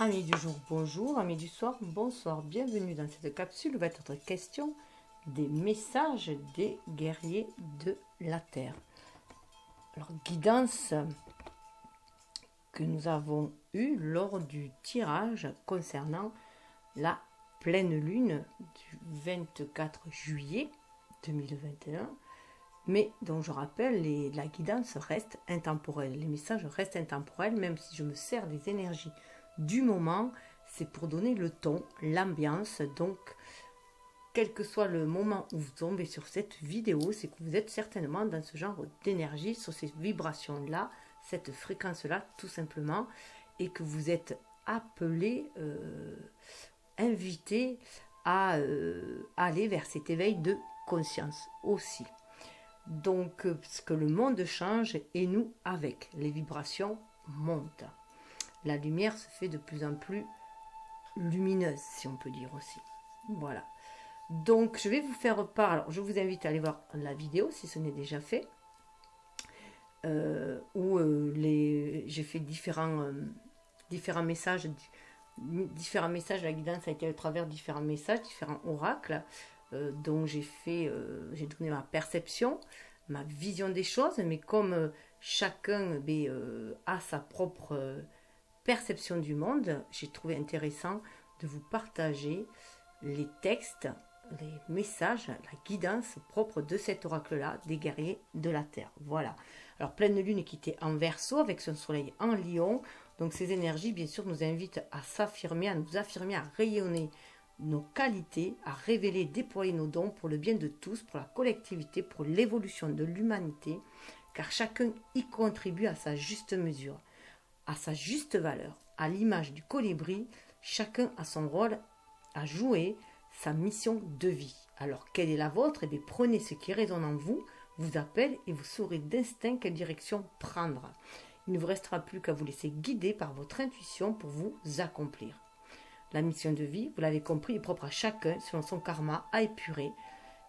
Amis du jour, bonjour. Amis du soir, bonsoir. Bienvenue dans cette capsule où va être question des messages des guerriers de la Terre. Alors, guidance que nous avons eue lors du tirage concernant la pleine lune du 24 juillet 2021, mais dont je rappelle, la guidance reste intemporelle. Les messages restent intemporels, même si je me sers des énergies du moment, c'est pour donner le ton, l'ambiance. Donc, quel que soit le moment où vous tombez sur cette vidéo, c'est que vous êtes certainement dans ce genre d'énergie, sur ces vibrations-là, cette fréquence-là, tout simplement, et que vous êtes appelé, invité à aller vers cet éveil de conscience aussi. Donc, parce que le monde change et nous avec, les vibrations montent. La lumière se fait de plus en plus lumineuse, si on peut dire aussi. Voilà. Donc, je vais vous faire part. Alors, je vous invite à aller voir la vidéo, si ce n'est déjà fait, où j'ai fait différents messages. Différents messages, la guidance a été à travers différents messages, différents oracles, dont j'ai donné ma perception, ma vision des choses, mais comme chacun a sa propre perception du monde, j'ai trouvé intéressant de vous partager les textes, les messages, la guidance propre de cet oracle-là, des guerriers de la Terre. Voilà. Alors, pleine lune qui était en Verseau avec son soleil en Lion. Donc, ces énergies, bien sûr, nous invitent à s'affirmer, à nous affirmer, à rayonner nos qualités, à révéler, déployer nos dons pour le bien de tous, pour la collectivité, pour l'évolution de l'humanité, car chacun y contribue à sa juste mesure, à sa juste valeur. À l'image du colibri, chacun a son rôle à jouer, sa mission de vie. Alors, quelle est la vôtre? Eh bien, prenez ce qui résonne en vous, vous appelle et vous saurez d'instinct quelle direction prendre. Il ne vous restera plus qu'à vous laisser guider par votre intuition pour vous accomplir. La mission de vie, vous l'avez compris, est propre à chacun selon son karma à épurer.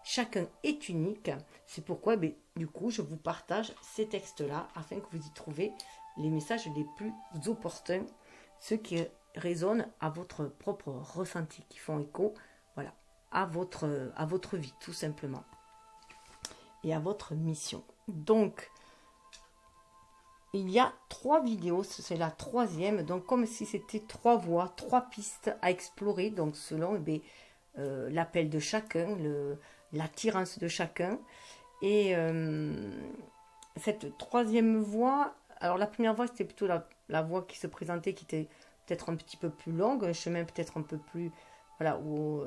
Chacun est unique. C'est pourquoi, du coup, je vous partage ces textes-là afin que vous y trouviez les messages les plus opportuns, ceux qui résonnent à votre propre ressenti, qui font écho, voilà, à votre vie, tout simplement, et à votre mission. Donc, il y a 3 vidéos, c'est la 3e, donc comme si c'était 3 voies, 3 pistes à explorer, donc selon l'appel de chacun, l'attirance de chacun. Et cette 3e voie, alors la première voie c'était plutôt la voie qui se présentait, qui était peut-être un petit peu plus longue, un chemin peut-être un peu plus, voilà, où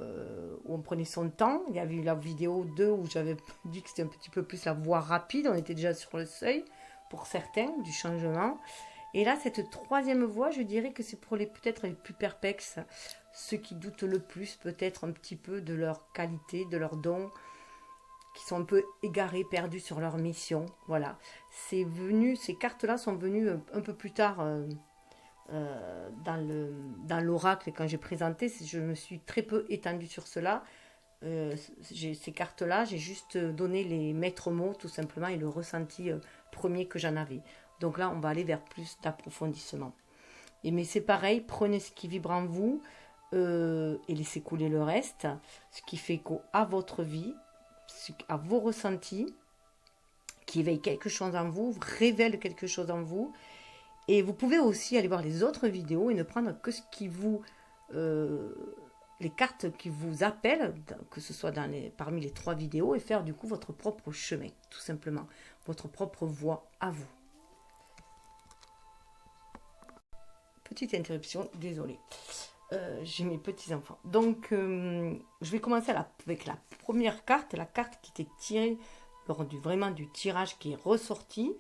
on prenait son temps. Il y avait eu la vidéo 2 où j'avais dit que c'était un petit peu plus la voie rapide, on était déjà sur le seuil pour certains du changement. Et là, cette 3e voie, je dirais que c'est pour peut-être les plus perplexes, ceux qui doutent le plus peut-être un petit peu de leur qualité, de leurs dons, qui sont un peu égarés, perdus sur leur mission. Voilà. Ces cartes-là sont venues un peu plus tard dans l'oracle. Quand j'ai présenté, je me suis très peu étendue sur cela. Ces cartes-là, j'ai juste donné les maîtres mots, tout simplement, et le ressenti premier que j'en avais. Donc là, on va aller vers plus d'approfondissement. Mais c'est pareil, prenez ce qui vibre en vous et laissez couler le reste, ce qui fait écho à votre vie, à vos ressentis, qui éveille quelque chose en vous, révèle quelque chose en vous. Et vous pouvez aussi aller voir les autres vidéos et ne prendre que ce qui vous... les cartes qui vous appellent, que ce soit parmi les 3 vidéos, et faire du coup votre propre chemin, tout simplement, votre propre voie à vous. Petite interruption, désolée. J'ai mes petits-enfants. Donc, je vais commencer avec la première carte, la carte qui était tirée lors du tirage qui est ressorti,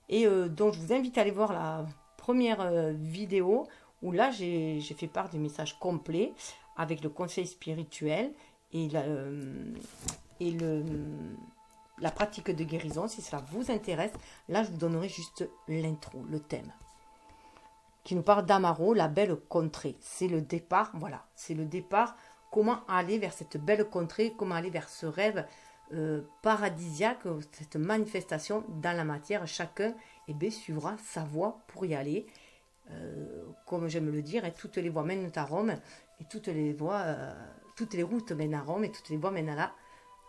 et dont je vous invite à aller voir la première vidéo, où là, j'ai fait part des messages complets, avec le conseil spirituel et la pratique de guérison, si cela vous intéresse. Là, je vous donnerai juste l'intro, le thème, qui nous parle d'Amaro, la belle contrée. C'est le départ, voilà, c'est le départ. Comment aller vers cette belle contrée, comment aller vers ce rêve paradisiaque, cette manifestation dans la matière. Chacun suivra sa voie pour y aller. comme j'aime le dire, toutes les voies mènent à Rome, et toutes les routes mènent à Rome, et toutes les voies mènent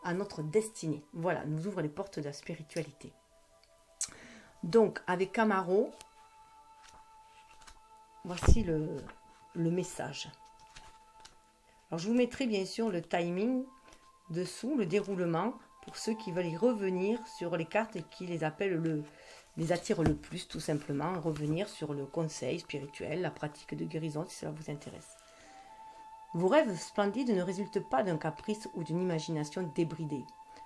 à notre destinée. Voilà, nous ouvre les portes de la spiritualité. Donc, avec Camaro, voici le message. Alors, je vous mettrai bien sûr le timing dessous, le déroulement, pour ceux qui veulent y revenir sur les cartes et qui les appellent les attirent le plus, tout simplement, revenir sur le conseil spirituel, la pratique de guérison, si cela vous intéresse. Vos rêves splendides ne résultent pas d'un caprice ou d'une imagination débridée.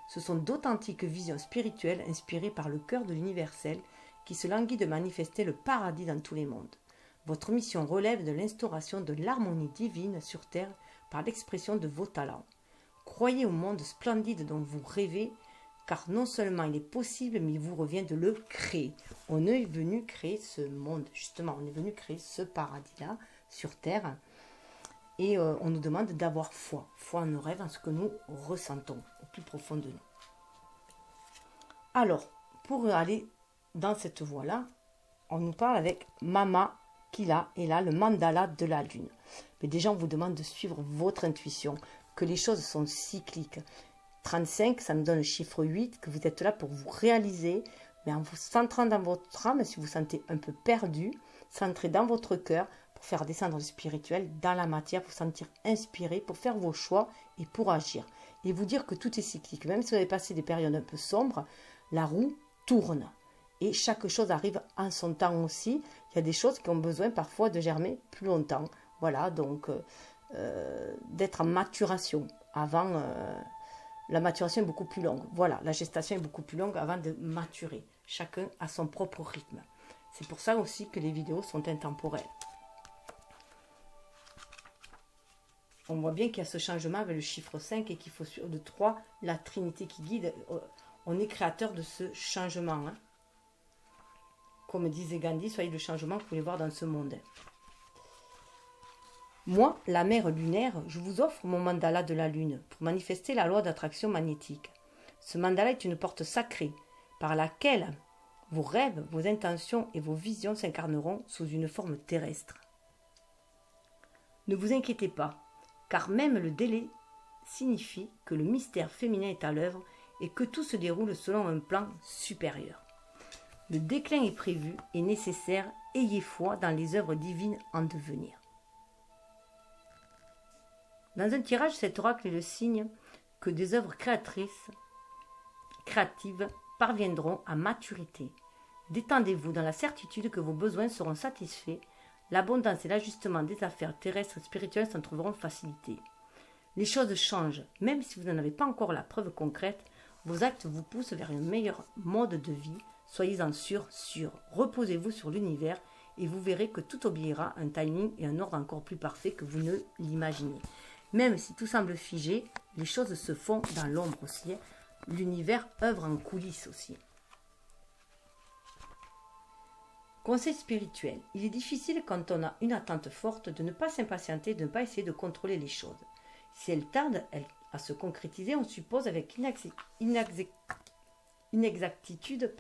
Ce sont d'authentiques visions spirituelles inspirées par le cœur de l'universel qui se languit de manifester le paradis dans tous les mondes. Votre mission relève de l'instauration de l'harmonie divine sur Terre par l'expression de vos talents. Croyez au monde splendide dont vous rêvez, car non seulement il est possible, mais il vous revient de le créer. On est venu créer ce monde, justement, on est venu créer ce paradis-là sur Terre. Et on nous demande d'avoir foi en nos rêves, en ce que nous ressentons au plus profond de nous. Alors, pour aller dans cette voie-là, on nous parle avec Mama Kila, et là, le mandala de la lune. Mais déjà, on vous demande de suivre votre intuition, que les choses sont cycliques. 35, ça me donne le chiffre 8, que vous êtes là pour vous réaliser, mais en vous centrant dans votre âme, si vous vous sentez un peu perdu, centrez dans votre cœur, pour faire descendre le spirituel dans la matière, pour vous sentir inspiré, pour faire vos choix et pour agir. Et vous dire que tout est cyclique. Même si vous avez passé des périodes un peu sombres, la roue tourne. Et chaque chose arrive en son temps aussi. Il y a des choses qui ont besoin parfois de germer plus longtemps. Voilà, donc d'être en maturation. Avant, la maturation est beaucoup plus longue. Voilà, la gestation est beaucoup plus longue avant de maturer. Chacun a son propre rythme. C'est pour ça aussi que les vidéos sont intemporelles. On voit bien qu'il y a ce changement avec le chiffre 5 et qu'il faut suivre de 3, la Trinité qui guide. On est créateur de ce changement. Hein. Comme disait Gandhi, soyez le changement que vous voulez voir dans ce monde. Moi, la mère lunaire, je vous offre mon mandala de la lune pour manifester la loi d'attraction magnétique. Ce mandala est une porte sacrée par laquelle vos rêves, vos intentions et vos visions s'incarneront sous une forme terrestre. Ne vous inquiétez pas, car même le délai signifie que le mystère féminin est à l'œuvre et que tout se déroule selon un plan supérieur. Le déclin est prévu et nécessaire, ayez foi dans les œuvres divines en devenir. Dans un tirage, cet oracle est le signe que des œuvres créatives parviendront à maturité. Détendez-vous dans la certitude que vos besoins seront satisfaits. L'abondance et l'ajustement des affaires terrestres et spirituelles s'en trouveront facilités. Les choses changent, même si vous n'en avez pas encore la preuve concrète, vos actes vous poussent vers un meilleur mode de vie. Soyez-en sûr. Reposez-vous sur l'univers et vous verrez que tout obéira à un timing et un ordre encore plus parfait que vous ne l'imaginez. Même si tout semble figé, les choses se font dans l'ombre aussi. L'univers œuvre en coulisses aussi. Conseil spirituel. Il est difficile quand on a une attente forte de ne pas s'impatienter, de ne pas essayer de contrôler les choses. Si elles tardent à se concrétiser, on suppose avec inexactitude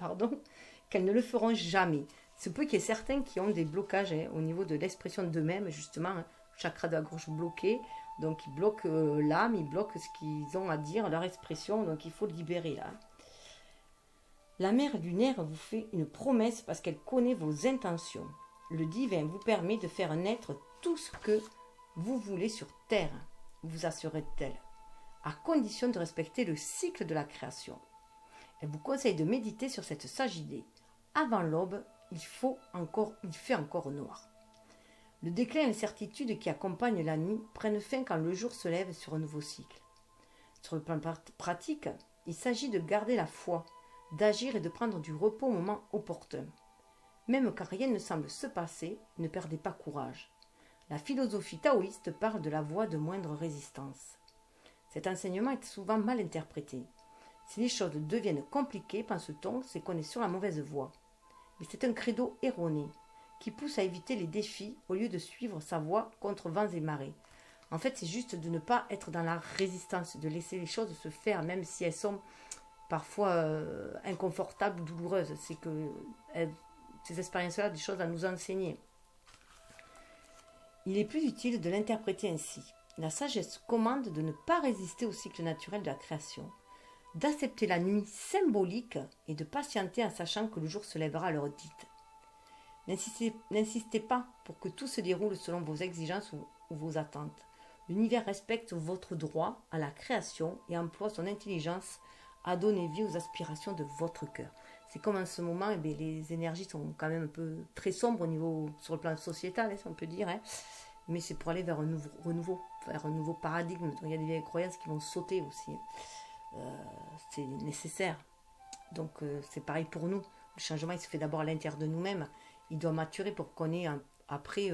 qu'elles ne le feront jamais. C'est peu qu'il y ait certains qui ont des blocages au niveau de l'expression d'eux-mêmes, justement, chakra de la gorge bloqué, donc ils bloquent l'âme, ils bloquent ce qu'ils ont à dire, leur expression, donc il faut libérer là. La mère lunaire vous fait une promesse parce qu'elle connaît vos intentions. Le divin vous permet de faire naître tout ce que vous voulez sur terre, vous assurait-elle, à condition de respecter le cycle de la création. Elle vous conseille de méditer sur cette sage idée. Avant l'aube, il fait encore noir. Le déclin et l'incertitude qui accompagnent la nuit prennent fin quand le jour se lève sur un nouveau cycle. Sur le plan pratique, il s'agit de garder la foi, d'agir et de prendre du repos au moment opportun. Même quand rien ne semble se passer, ne perdez pas courage. La philosophie taoïste parle de la voie de moindre résistance. Cet enseignement est souvent mal interprété. Si les choses deviennent compliquées, pense-t-on, c'est qu'on est sur la mauvaise voie. Mais c'est un credo erroné qui pousse à éviter les défis au lieu de suivre sa voie contre vents et marées. En fait, c'est juste de ne pas être dans la résistance, de laisser les choses se faire, même si elles sont parfois inconfortables ou douloureuses. C'est que ces expériences-là, des choses à nous enseigner. Il est plus utile de l'interpréter ainsi. La sagesse commande de ne pas résister au cycle naturel de la création, d'accepter la nuit symbolique et de patienter en sachant que le jour se lèvera à l'heure dite. N'insistez pas pour que tout se déroule selon vos exigences ou vos attentes. L'univers respecte votre droit à la création et emploie son intelligence à donner vie aux aspirations de votre cœur. C'est comme en ce moment, eh bien, les énergies sont quand même un peu très sombres au niveau, sur le plan sociétal, si on peut dire. Mais c'est pour aller vers un nouveau renouveau, vers un nouveau paradigme. Donc, il y a des vieilles croyances qui vont sauter aussi. C'est nécessaire. Donc c'est pareil pour nous. Le changement, il se fait d'abord à l'intérieur de nous-mêmes. Il doit maturer pour qu'on ait après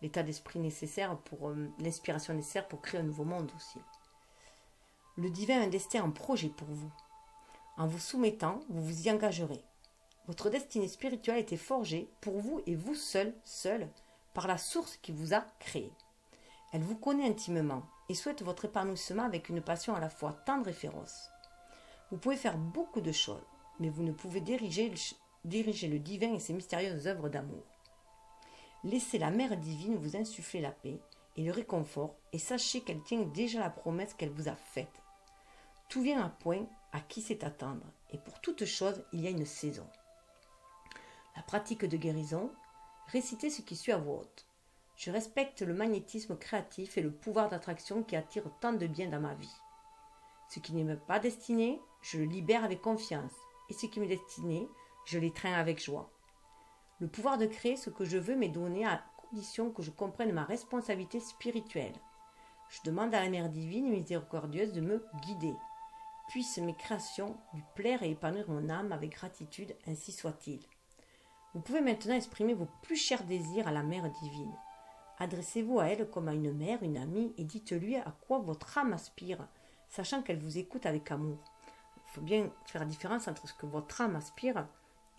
l'état d'esprit nécessaire, pour l'inspiration nécessaire pour créer un nouveau monde aussi. Le divin a un destin, un projet pour vous. En vous soumettant, vous vous y engagerez. Votre destinée spirituelle a été forgée pour vous et vous seul, par la source qui vous a créé. Elle vous connaît intimement et souhaite votre épanouissement avec une passion à la fois tendre et féroce. Vous pouvez faire beaucoup de choses, mais vous ne pouvez diriger le divin et ses mystérieuses œuvres d'amour. Laissez la mère divine vous insuffler la paix et le réconfort et sachez qu'elle tient déjà la promesse qu'elle vous a faite. Tout vient à point à qui sait attendre et pour toute chose il y a une saison. La pratique de guérison, récitez ce qui suit à voix haute. Je respecte le magnétisme créatif et le pouvoir d'attraction qui attire tant de bien dans ma vie. Ce qui ne m'est pas destiné, je le libère avec confiance, et ce qui m'est destiné, je l'étreins avec joie. Le pouvoir de créer ce que je veux m'est donné à condition que je comprenne ma responsabilité spirituelle. Je demande à la Mère divine et miséricordieuse de me guider. Puissent mes créations lui plaire et épanouir mon âme avec gratitude, ainsi soit-il. Vous pouvez maintenant exprimer vos plus chers désirs à la Mère divine. Adressez-vous à elle comme à une mère, une amie, et dites-lui à quoi votre âme aspire, sachant qu'elle vous écoute avec amour. Il faut bien faire la différence entre ce que votre âme aspire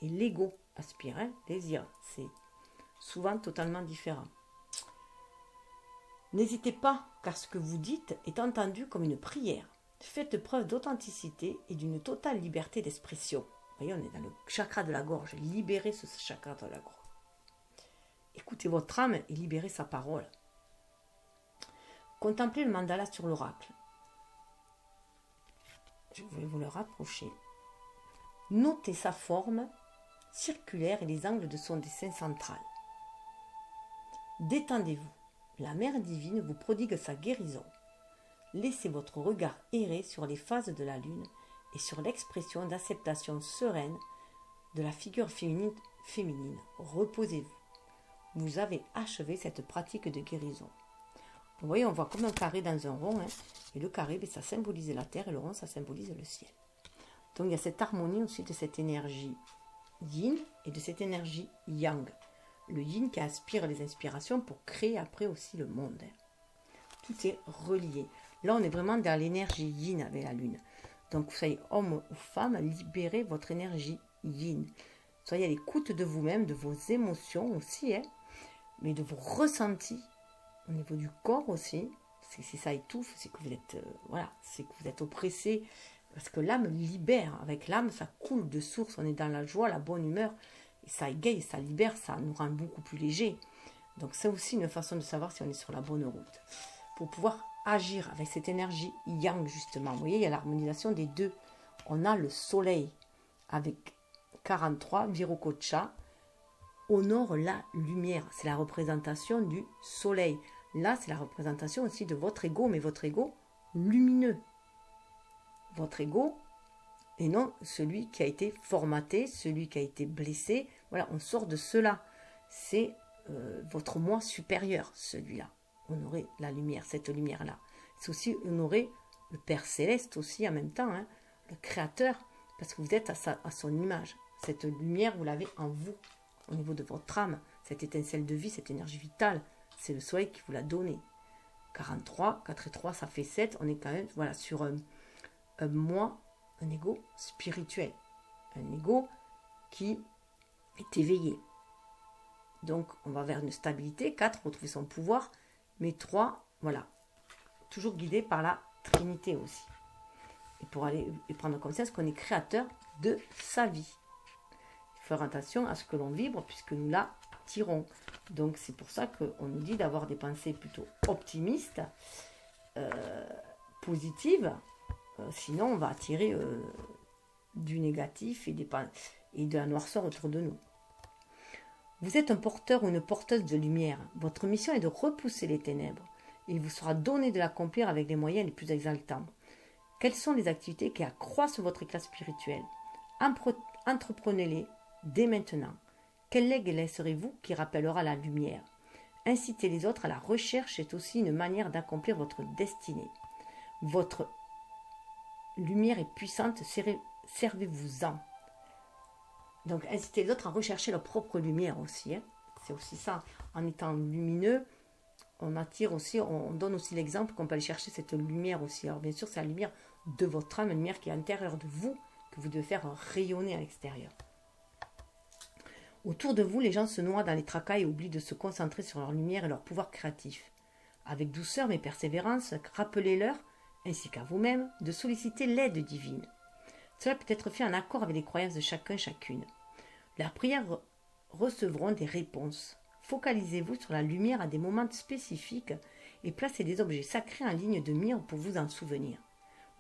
et l'ego aspire. Désir, c'est souvent totalement différent. N'hésitez pas, car ce que vous dites est entendu comme une prière. Faites preuve d'authenticité et d'une totale liberté d'expression. Vous voyez, on est dans le chakra de la gorge. Libérez ce chakra de la gorge. Écoutez votre âme et libérez sa parole. Contemplez le mandala sur l'oracle. Je vais vous le rapprocher. Notez sa forme circulaire et les angles de son dessin central. Détendez-vous. La Mère divine vous prodigue sa guérison. Laissez votre regard errer sur les phases de la lune et sur l'expression d'acceptation sereine de la figure féminine. Reposez-vous. Vous avez achevé cette pratique de guérison. Vous voyez, on voit comme un carré dans un rond, et le carré, ça symbolise la terre, et le rond, ça symbolise le ciel. Donc il y a cette harmonie aussi de cette énergie yin et de cette énergie yang. Le yin qui aspire les inspirations pour créer après aussi le monde. Tout est relié. Là, on est vraiment dans l'énergie yin avec la lune. Donc, vous soyez homme ou femme, libérez votre énergie yin. Soyez à l'écoute de vous-même, de vos émotions aussi, mais de vos ressentis au niveau du corps aussi. Parce que si ça étouffe, c'est que vous êtes, c'est que vous êtes oppressé. Parce que l'âme libère. Avec l'âme, ça coule de source. On est dans la joie, la bonne humeur. Et ça égaye, ça libère, ça nous rend beaucoup plus léger. Donc, c'est aussi une façon de savoir si on est sur la bonne route. Pour pouvoir agir avec cette énergie yang, justement. Vous voyez, il y a l'harmonisation des deux. On a le soleil avec 43, Virokocha, honore la lumière. C'est la représentation du soleil. Là, c'est la représentation aussi de votre ego, mais votre ego lumineux. Votre ego, et non celui qui a été formaté, celui qui a été blessé. Voilà, on sort de cela. C'est votre moi supérieur, celui-là. Honorer la lumière, cette lumière-là. C'est aussi honorer le Père Céleste aussi en même temps, le Créateur, parce que vous êtes à son image. Cette lumière, vous l'avez en vous, au niveau de votre âme, cette étincelle de vie, cette énergie vitale, c'est le soleil qui vous l'a donné. 43, 4 et 3, ça fait 7, on est quand même sur un moi, un ego spirituel, un ego qui est éveillé. Donc, on va vers une stabilité, 4, retrouver son pouvoir, mais 3, voilà, toujours guidé par la Trinité aussi. Et pour aller et prendre conscience qu'on est créateur de sa vie. Il faut faire attention à ce que l'on vibre, puisque nous la partiront. Donc c'est pour ça qu'on nous dit d'avoir des pensées plutôt optimistes, positives. Sinon on va attirer du négatif et de la noirceur autour de nous. Vous êtes un porteur ou une porteuse de lumière. Votre mission est de repousser les ténèbres. Il vous sera donné de l'accomplir avec les moyens les plus exaltants. Quelles sont les activités qui accroissent votre éclat spirituel? Entreprenez-les dès maintenant. Quel legs laisserez-vous qui rappellera la lumière? Inciter les autres à la recherche est aussi une manière d'accomplir votre destinée. Votre lumière est puissante, servez-vous-en. Donc, inciter les autres à rechercher leur propre lumière aussi. C'est aussi ça. En étant lumineux, on attire aussi, on donne aussi l'exemple qu'on peut aller chercher cette lumière aussi. Alors, bien sûr, c'est la lumière de votre âme, une lumière qui est à l'intérieur de vous, que vous devez faire rayonner à l'extérieur. Autour de vous, les gens se noient dans les tracas et oublient de se concentrer sur leur lumière et leur pouvoir créatif. Avec douceur mais persévérance, rappelez-leur, ainsi qu'à vous-même, de solliciter l'aide divine. Cela peut être fait en accord avec les croyances de chacun, chacune. Leurs prières recevront des réponses. Focalisez-vous sur la lumière à des moments spécifiques et placez des objets sacrés en ligne de mire pour vous en souvenir.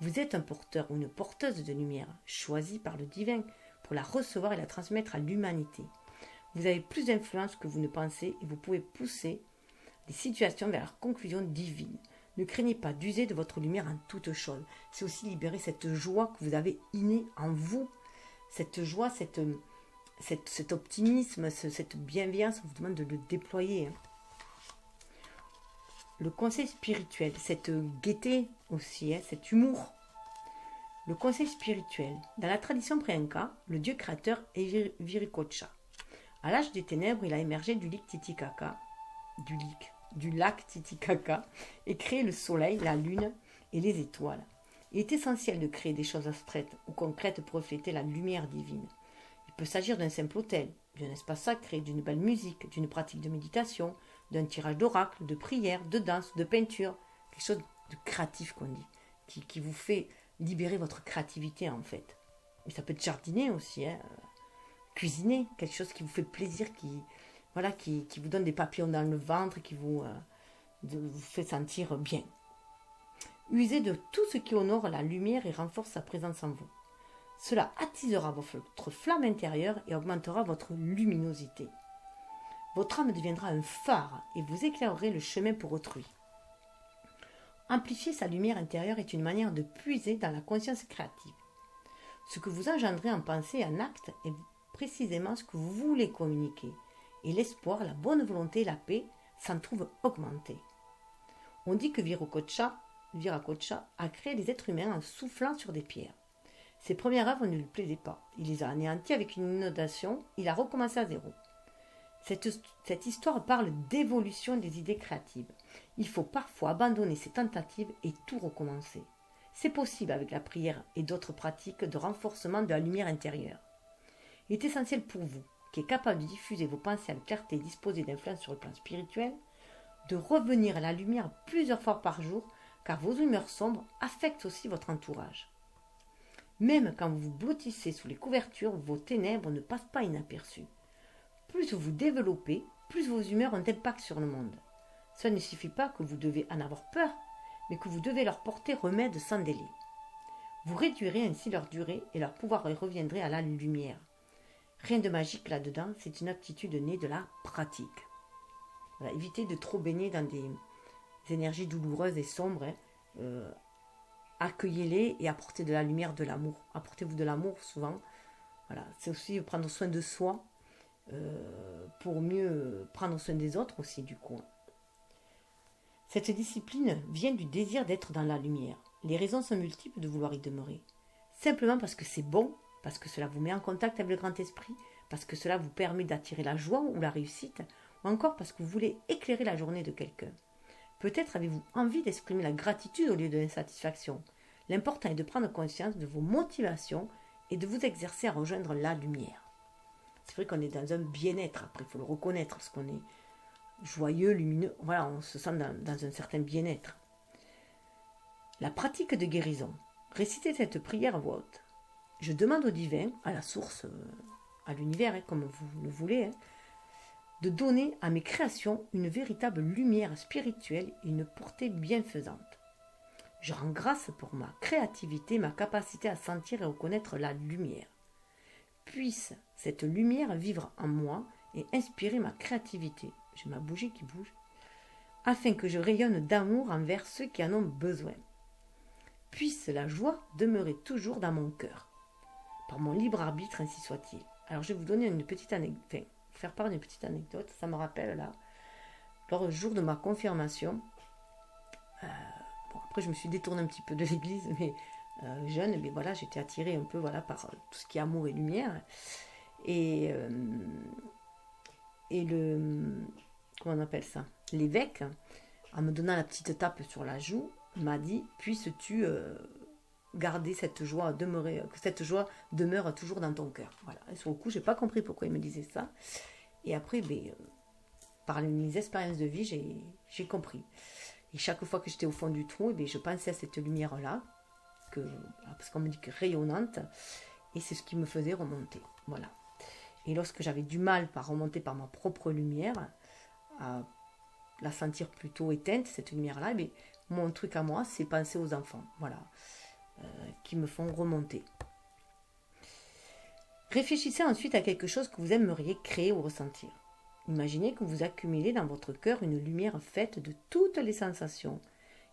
Vous êtes un porteur ou une porteuse de lumière, choisi par le divin pour la recevoir et la transmettre à l'humanité. Vous avez plus d'influence que vous ne pensez et vous pouvez pousser les situations vers leur conclusion divine. Ne craignez pas d'user de votre lumière en toutes choses. C'est aussi libérer cette joie que vous avez innée en vous. Cette joie, cet optimisme, cette bienveillance, on vous demande de le déployer. Le conseil spirituel, cette gaieté aussi, cet humour. Le conseil spirituel. Dans la tradition pré-inca, le dieu créateur est Viracocha. À l'âge des ténèbres, il a émergé du lac Titicaca et créé le soleil, la lune et les étoiles. Il est essentiel de créer des choses abstraites ou concrètes pour refléter la lumière divine. Il peut s'agir d'un simple autel, d'un espace sacré, d'une belle musique, d'une pratique de méditation, d'un tirage d'oracle, de prière, de danse, de peinture, quelque chose de créatif qu'on dit, qui vous fait libérer votre créativité en fait. Et ça peut être jardiner aussi, cuisiner, quelque chose qui vous fait plaisir, qui vous donne des papillons dans le ventre, qui vous fait sentir bien. Usez de tout ce qui honore la lumière et renforce sa présence en vous. Cela attisera votre flamme intérieure et augmentera votre luminosité. Votre âme deviendra un phare et vous éclairerez le chemin pour autrui. Amplifier sa lumière intérieure est une manière de puiser dans la conscience créative. Ce que vous engendrez en pensée et en acte est précisément ce que vous voulez communiquer. Et l'espoir, la bonne volonté et la paix s'en trouvent augmentés. On dit que Viracocha a créé les êtres humains en soufflant sur des pierres. Ses premières œuvres ne lui plaisaient pas. Il les a anéantis avec une inondation. Il a recommencé à zéro. Cette histoire parle d'évolution des idées créatives. Il faut parfois abandonner ses tentatives et tout recommencer. C'est possible avec la prière et d'autres pratiques de renforcement de la lumière intérieure. Il est essentiel pour vous, qui est capable de diffuser vos pensées avec clarté et disposer d'influence sur le plan spirituel, de revenir à la lumière plusieurs fois par jour, car vos humeurs sombres affectent aussi votre entourage. Même quand vous vous blottissez sous les couvertures, vos ténèbres ne passent pas inaperçues. Plus vous vous développez, plus vos humeurs ont d'impact sur le monde. Cela ne signifie pas que vous devez en avoir peur, mais que vous devez leur porter remède sans délai. Vous réduirez ainsi leur durée et leur pouvoir reviendrait à la lumière. Rien de magique là-dedans, c'est une aptitude née de la pratique. Voilà, évitez de trop baigner dans des énergies douloureuses et sombres. Accueillez-les et apportez de la lumière, de l'amour. Apportez-vous de l'amour souvent. Voilà, c'est aussi prendre soin de soi pour mieux prendre soin des autres aussi du coup. Cette discipline vient du désir d'être dans la lumière. Les raisons sont multiples de vouloir y demeurer. Simplement parce que c'est bon, parce que cela vous met en contact avec le grand esprit, parce que cela vous permet d'attirer la joie ou la réussite, ou encore parce que vous voulez éclairer la journée de quelqu'un. Peut-être avez-vous envie d'exprimer la gratitude au lieu de l'insatisfaction. L'important est de prendre conscience de vos motivations et de vous exercer à rejoindre la lumière. C'est vrai qu'on est dans un bien-être, après il faut le reconnaître, parce qu'on est joyeux, lumineux, voilà, on se sent dans un certain bien-être. La pratique de guérison. Récitez cette prière à voix haute. Je demande au divin, à la source, à l'univers, comme vous le voulez, de donner à mes créations une véritable lumière spirituelle et une portée bienfaisante. Je rends grâce pour ma créativité, ma capacité à sentir et reconnaître la lumière. Puisse cette lumière vivre en moi et inspirer ma créativité. J'ai ma bougie qui bouge. Afin que je rayonne d'amour envers ceux qui en ont besoin. Puisse la joie demeurer toujours dans mon cœur. Par mon libre arbitre, ainsi soit-il. Alors je vais vous donner une petite anecdote, enfin, faire part d'une petite anecdote. Ça me rappelle là, lors du jour de ma confirmation. Bon, après je me suis détournée un petit peu de l'église, mais jeune, mais voilà, j'étais attirée un peu voilà, par tout ce qui est amour et lumière. Et le, comment on appelle ça, l'évêque, en me donnant la petite tape sur la joue, m'a dit, puisses-tu garder cette joie, que cette joie demeure toujours dans ton cœur. Voilà. Et sur le coup, j'ai pas compris pourquoi il me disait ça. Et après, par mes expériences de vie, j'ai compris. Et chaque fois que j'étais au fond du trou, je pensais à cette lumière-là, parce qu'on me dit que rayonnante, et c'est ce qui me faisait remonter. Voilà. Et lorsque j'avais du mal à remonter par ma propre lumière, à la sentir plutôt éteinte, cette lumière-là, mon truc à moi, c'est penser aux enfants, voilà, qui me font remonter. Réfléchissez ensuite à quelque chose que vous aimeriez créer ou ressentir. Imaginez que vous accumulez dans votre cœur une lumière faite de toutes les sensations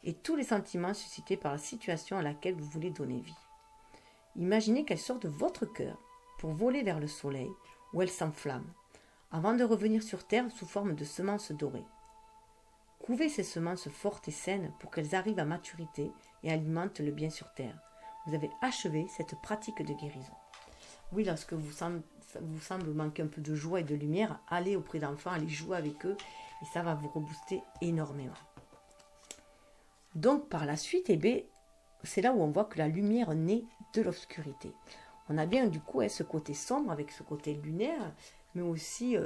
et tous les sentiments suscités par la situation à laquelle vous voulez donner vie. Imaginez qu'elle sort de votre cœur pour voler vers le soleil, où elle s'enflamme, avant de revenir sur terre sous forme de semences dorées. Couvez ces semences fortes et saines pour qu'elles arrivent à maturité et alimentent le bien sur terre. Vous avez achevé cette pratique de guérison. Oui, lorsque vous semble manquer un peu de joie et de lumière, allez auprès d'enfants, allez jouer avec eux et ça va vous rebooster énormément. Donc par la suite, c'est là où on voit que la lumière naît de l'obscurité. On a bien du coup ce côté sombre avec ce côté lunaire, mais aussi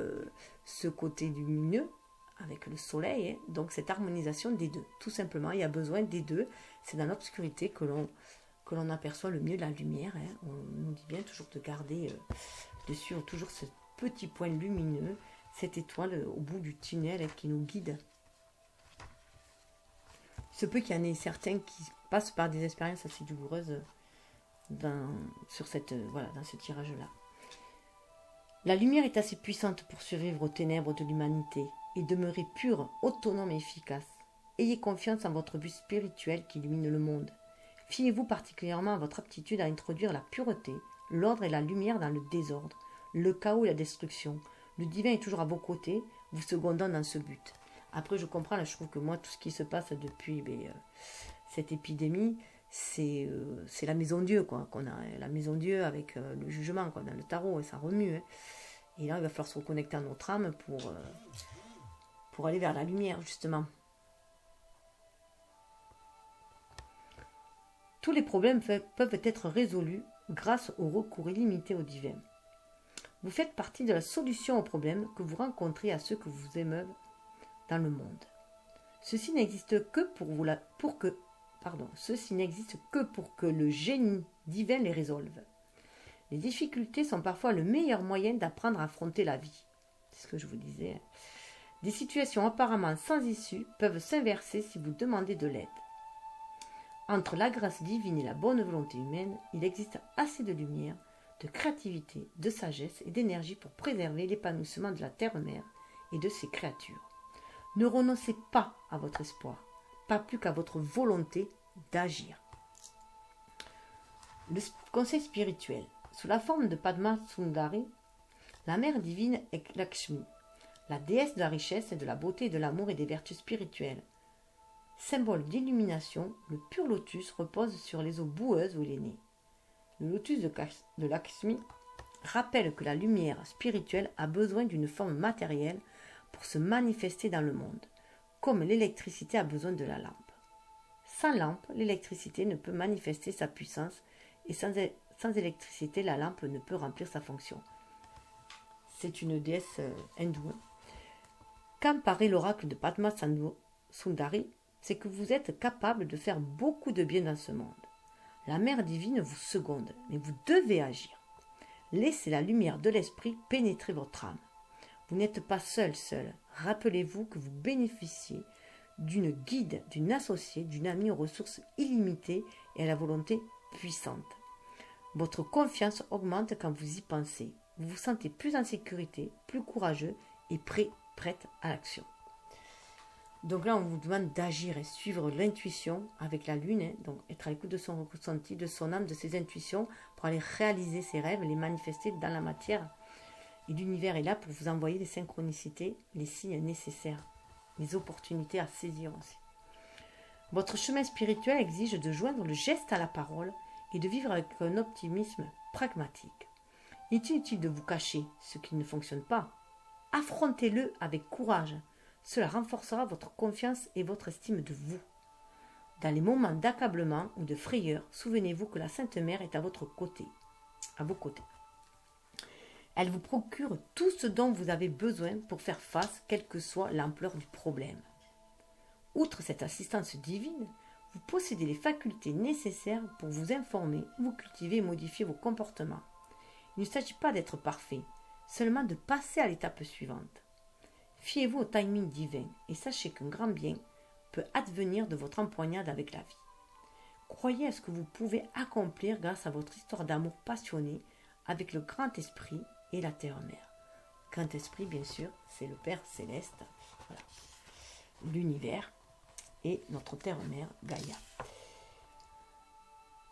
ce côté lumineux avec le soleil. Donc cette harmonisation des deux, tout simplement, il y a besoin des deux. C'est dans l'obscurité que l'on aperçoit le mieux la lumière. On nous dit bien toujours de garder de suivre toujours ce petit point lumineux, cette étoile au bout du tunnel qui nous guide. Il se peut qu'il y en ait certains qui passent par des expériences assez douloureuses dans ce tirage-là. La lumière est assez puissante pour survivre aux ténèbres de l'humanité et demeurer pure, autonome et efficace. Ayez confiance en votre but spirituel qui illumine le monde. Fiez-vous particulièrement à votre aptitude à introduire la pureté, l'ordre et la lumière dans le désordre, le chaos et la destruction. Le divin est toujours à vos côtés, vous secondant dans ce but. Après, je comprends, là, je trouve que moi, tout ce qui se passe depuis cette épidémie, c'est la maison Dieu, quoi, qu'on a, la maison Dieu avec le jugement, quoi, dans le tarot, et ça remue. Et là, il va falloir se reconnecter à notre âme pour aller vers la lumière, justement. Tous les problèmes peuvent être résolus grâce au recours illimité au divin. Vous faites partie de la solution aux problèmes que vous rencontrez à ceux que vous émeuvent dans le monde. Ceci n'existe que pour que le génie divin les résolve. Les difficultés sont parfois le meilleur moyen d'apprendre à affronter la vie. C'est ce que je vous disais. Des situations apparemment sans issue peuvent s'inverser si vous demandez de l'aide. Entre la grâce divine et la bonne volonté humaine, il existe assez de lumière, de créativité, de sagesse et d'énergie pour préserver l'épanouissement de la terre-mère et de ses créatures. Ne renoncez pas à votre espoir, pas plus qu'à votre volonté d'agir. Le conseil spirituel. Sous la forme de Padma Sundari, la mère divine est Lakshmi, la déesse de la richesse et de la beauté et de l'amour et des vertus spirituelles. Symbole d'illumination, le pur lotus repose sur les eaux boueuses où il est né. Le lotus de Lakshmi rappelle que la lumière spirituelle a besoin d'une forme matérielle pour se manifester dans le monde, comme l'électricité a besoin de la lampe. Sans lampe, l'électricité ne peut manifester sa puissance et sans électricité, la lampe ne peut remplir sa fonction. C'est une déesse hindoue. Quand paraît l'oracle de Padma Sundari, c'est que vous êtes capable de faire beaucoup de bien dans ce monde. La mère divine vous seconde, mais vous devez agir. Laissez la lumière de l'esprit pénétrer votre âme. Vous n'êtes pas seul. Rappelez-vous que vous bénéficiez d'une guide, d'une associée, d'une amie aux ressources illimitées et à la volonté puissante. Votre confiance augmente quand vous y pensez. Vous vous sentez plus en sécurité, plus courageux et prête à l'action. Donc là, on vous demande d'agir et suivre l'intuition avec la lune, donc être à l'écoute de son ressenti, de son âme, de ses intuitions pour aller réaliser ses rêves, les manifester dans la matière. Et l'univers est là pour vous envoyer les synchronicités, les signes nécessaires, les opportunités à saisir aussi. Votre chemin spirituel exige de joindre le geste à la parole et de vivre avec un optimisme pragmatique. Il est inutile de vous cacher ce qui ne fonctionne pas. Affrontez-le avec courage. Cela renforcera votre confiance et votre estime de vous. Dans les moments d'accablement ou de frayeur, souvenez-vous que la Sainte Mère est à vos côtés. Elle vous procure tout ce dont vous avez besoin pour faire face, quelle que soit l'ampleur du problème. Outre cette assistance divine, vous possédez les facultés nécessaires pour vous informer, vous cultiver et modifier vos comportements. Il ne s'agit pas d'être parfait, seulement de passer à l'étape suivante. Fiez-vous au timing divin et sachez qu'un grand bien peut advenir de votre empoignade avec la vie. Croyez à ce que vous pouvez accomplir grâce à votre histoire d'amour passionné avec le grand esprit et la terre-mère. Grand esprit, bien sûr, c'est le Père Céleste, voilà, l'univers et notre terre-mère, Gaïa.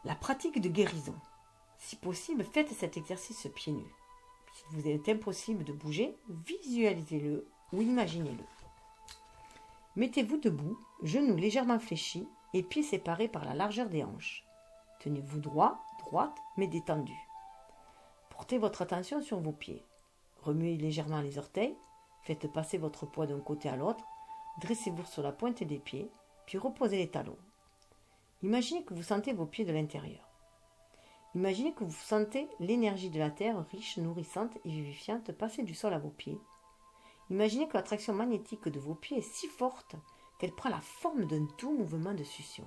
La pratique de guérison. Si possible, faites cet exercice pieds nus. Si vous est impossible de bouger, visualisez-le ou imaginez-le. Mettez-vous debout, genoux légèrement fléchis et pieds séparés par la largeur des hanches. Tenez-vous droite, mais détendu. Portez votre attention sur vos pieds. Remuez légèrement les orteils, faites passer votre poids d'un côté à l'autre, dressez-vous sur la pointe des pieds, puis reposez les talons. Imaginez que vous sentez vos pieds de l'intérieur. Imaginez que vous sentez l'énergie de la terre riche, nourrissante et vivifiante passer du sol à vos pieds. Imaginez que l'attraction magnétique de vos pieds est si forte qu'elle prend la forme d'un doux mouvement de succion.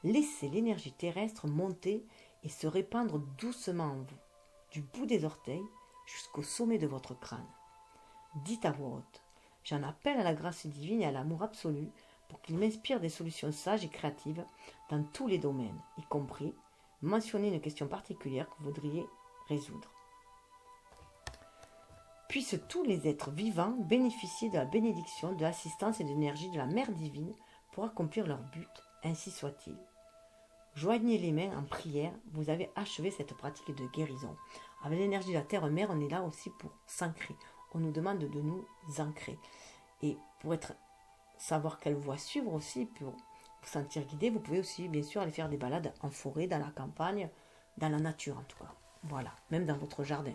Laissez l'énergie terrestre monter et se répandre doucement en vous, du bout des orteils jusqu'au sommet de votre crâne. Dites à voix haute: j'en appelle à la grâce divine et à l'amour absolu pour qu'il m'inspire des solutions sages et créatives dans tous les domaines, y compris mentionner une question particulière que vous voudriez résoudre. Puissent tous les êtres vivants bénéficier de la bénédiction, de l'assistance et de l'énergie de la Mère divine pour accomplir leur but, ainsi soit-il. Joignez les mains en prière, vous avez achevé cette pratique de guérison. Avec l'énergie de la Terre-Mère, on est là aussi pour s'ancrer. On nous demande de nous ancrer. Et pour savoir quelle voie suivre aussi, pour vous sentir guidé, vous pouvez aussi bien sûr aller faire des balades en forêt, dans la campagne, dans la nature en tout cas. Voilà, même dans votre jardin.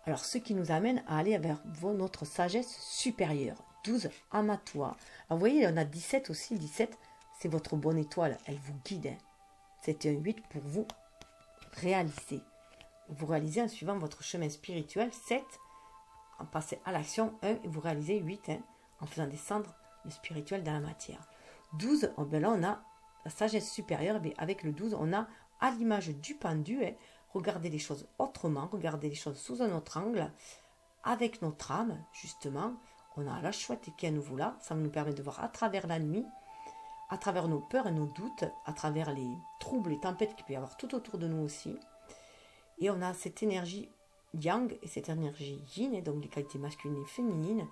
Alors, ce qui nous amène à aller vers notre sagesse supérieure. 12, Amatua. Alors, vous voyez, on a 17 aussi. 17, c'est votre bonne étoile. Elle vous guide. C'est un 8 pour vous réaliser. Vous réalisez en suivant votre chemin spirituel. 7, en passant à l'action. 1, et vous réalisez 8, en faisant descendre le spirituel dans la matière. 12, là, on a la sagesse supérieure. Et avec le 12, on a à l'image du pendu, regardez les choses autrement, regardez les choses sous un autre angle, avec notre âme, justement. On a la chouette qui est à nouveau là, ça nous permet de voir à travers la nuit, à travers nos peurs et nos doutes, à travers les troubles, les tempêtes qu'il peut y avoir tout autour de nous aussi. Et on a cette énergie yang et cette énergie yin, et donc les qualités masculines et féminines,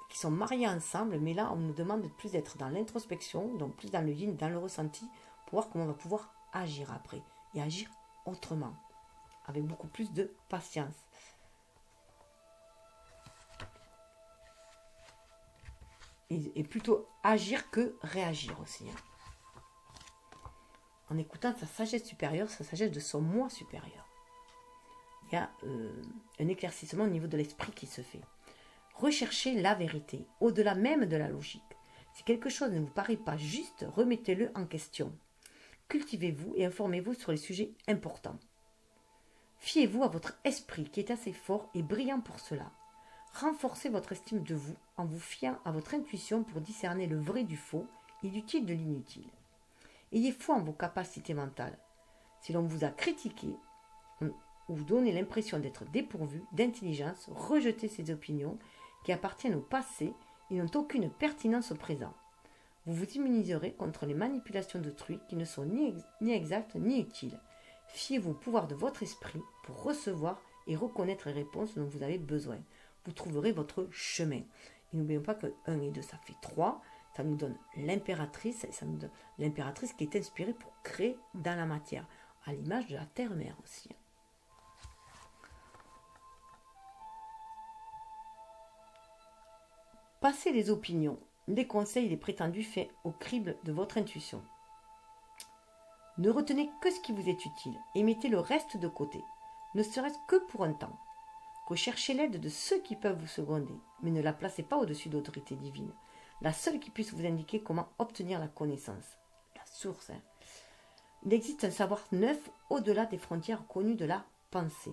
qui sont mariées ensemble, mais là on nous demande de plus d'être dans l'introspection, donc plus dans le yin, dans le ressenti, pour voir comment on va pouvoir agir après, et agir autrement, avec beaucoup plus de patience. Et plutôt agir que réagir aussi. En écoutant sa sagesse supérieure, sa sagesse de son moi supérieur. Il y a un éclaircissement au niveau de l'esprit qui se fait. Recherchez la vérité, au-delà même de la logique. Si quelque chose ne vous paraît pas juste, remettez-le en question. Cultivez-vous et informez-vous sur les sujets importants. Fiez-vous à votre esprit qui est assez fort et brillant pour cela. Renforcez votre estime de vous en vous fiant à votre intuition pour discerner le vrai du faux et l'utile de l'inutile. Ayez foi en vos capacités mentales. Si l'on vous a critiqué, ou vous donnez l'impression d'être dépourvu d'intelligence, rejetez ces opinions qui appartiennent au passé et n'ont aucune pertinence au présent. Vous vous immuniserez contre les manipulations d'autrui qui ne sont ni exactes ni utiles. Fiez-vous au pouvoir de votre esprit pour recevoir et reconnaître les réponses dont vous avez besoin. Vous trouverez votre chemin. Et n'oublions pas que 1 et 2, ça fait 3. Ça nous donne l'impératrice, l'impératrice qui est inspirée pour créer dans la matière, à l'image de la terre-mère aussi. Passez les opinions, les conseils et les prétendus faits au crible de votre intuition. Ne retenez que ce qui vous est utile et mettez le reste de côté, ne serait-ce que pour un temps. Recherchez l'aide de ceux qui peuvent vous seconder, mais ne la placez pas au-dessus d'autorité divine, la seule qui puisse vous indiquer comment obtenir la connaissance, la source. Il existe un savoir neuf au-delà des frontières connues de la pensée.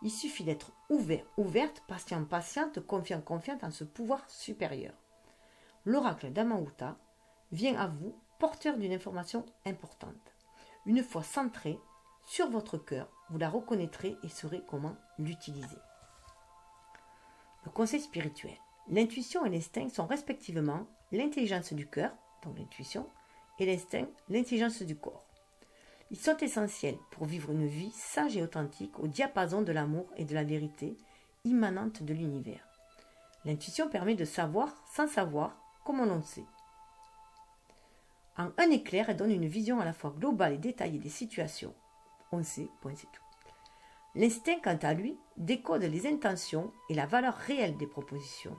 Il suffit d'être ouvert, ouverte, patient, patiente, confiant, confiante en ce pouvoir supérieur. L'oracle d'Amauta vient à vous porteur d'une information importante. Une fois centrée sur votre cœur, vous la reconnaîtrez et saurez comment l'utiliser. Le conseil spirituel. L'intuition et l'instinct sont respectivement l'intelligence du cœur, donc l'intuition, et l'instinct, l'intelligence du corps. Ils sont essentiels pour vivre une vie sage et authentique au diapason de l'amour et de la vérité immanente de l'univers. L'intuition permet de savoir sans savoir comme on le sait. En un éclair, elle donne une vision à la fois globale et détaillée des situations. On sait, point c'est tout. L'instinct, quant à lui, décode les intentions et la valeur réelle des propositions.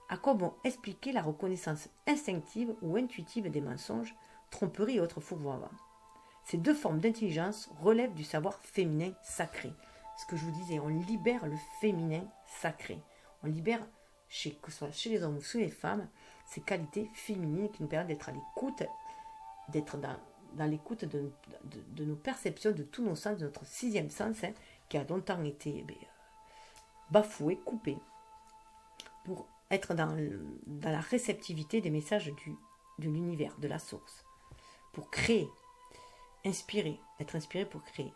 À quoi bon expliquer la reconnaissance instinctive ou intuitive des mensonges, tromperies et autres fourvoiements. Ces deux formes d'intelligence relèvent du savoir féminin sacré. Ce que je vous disais, on libère le féminin sacré. On libère, que ce soit chez les hommes ou chez les femmes, ces qualités féminines qui nous permettent d'être à l'écoute, d'être dans l'écoute de nos perceptions, de tous nos sens, de notre sixième sens, qui a longtemps été bafoué, coupé, pour être dans la réceptivité des messages de l'univers, de la source, pour créer, inspirer, être inspiré pour créer.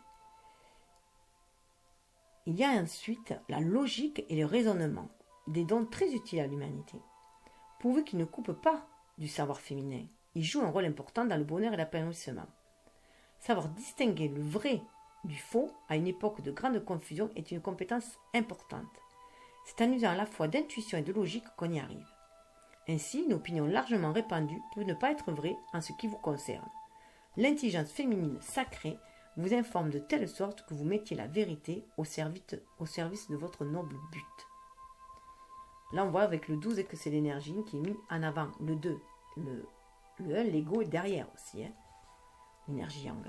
Il y a ensuite la logique et le raisonnement, des dons très utiles à l'humanité, pourvu qu'ils ne coupent pas du savoir féminin. Ils jouent un rôle important dans le bonheur et l'épanouissement. Savoir distinguer le vrai du faux à une époque de grande confusion est une compétence importante. C'est en usant à la fois d'intuition et de logique qu'on y arrive. Ainsi, une opinion largement répandue peut ne pas être vraie en ce qui vous concerne. L'intelligence féminine sacrée vous informe de telle sorte que vous mettiez la vérité au service de votre noble but. Là, on voit avec le 12 que c'est l'énergie qui est mise en avant. Le 2, le 1, l'ego est derrière aussi. L'énergie yang.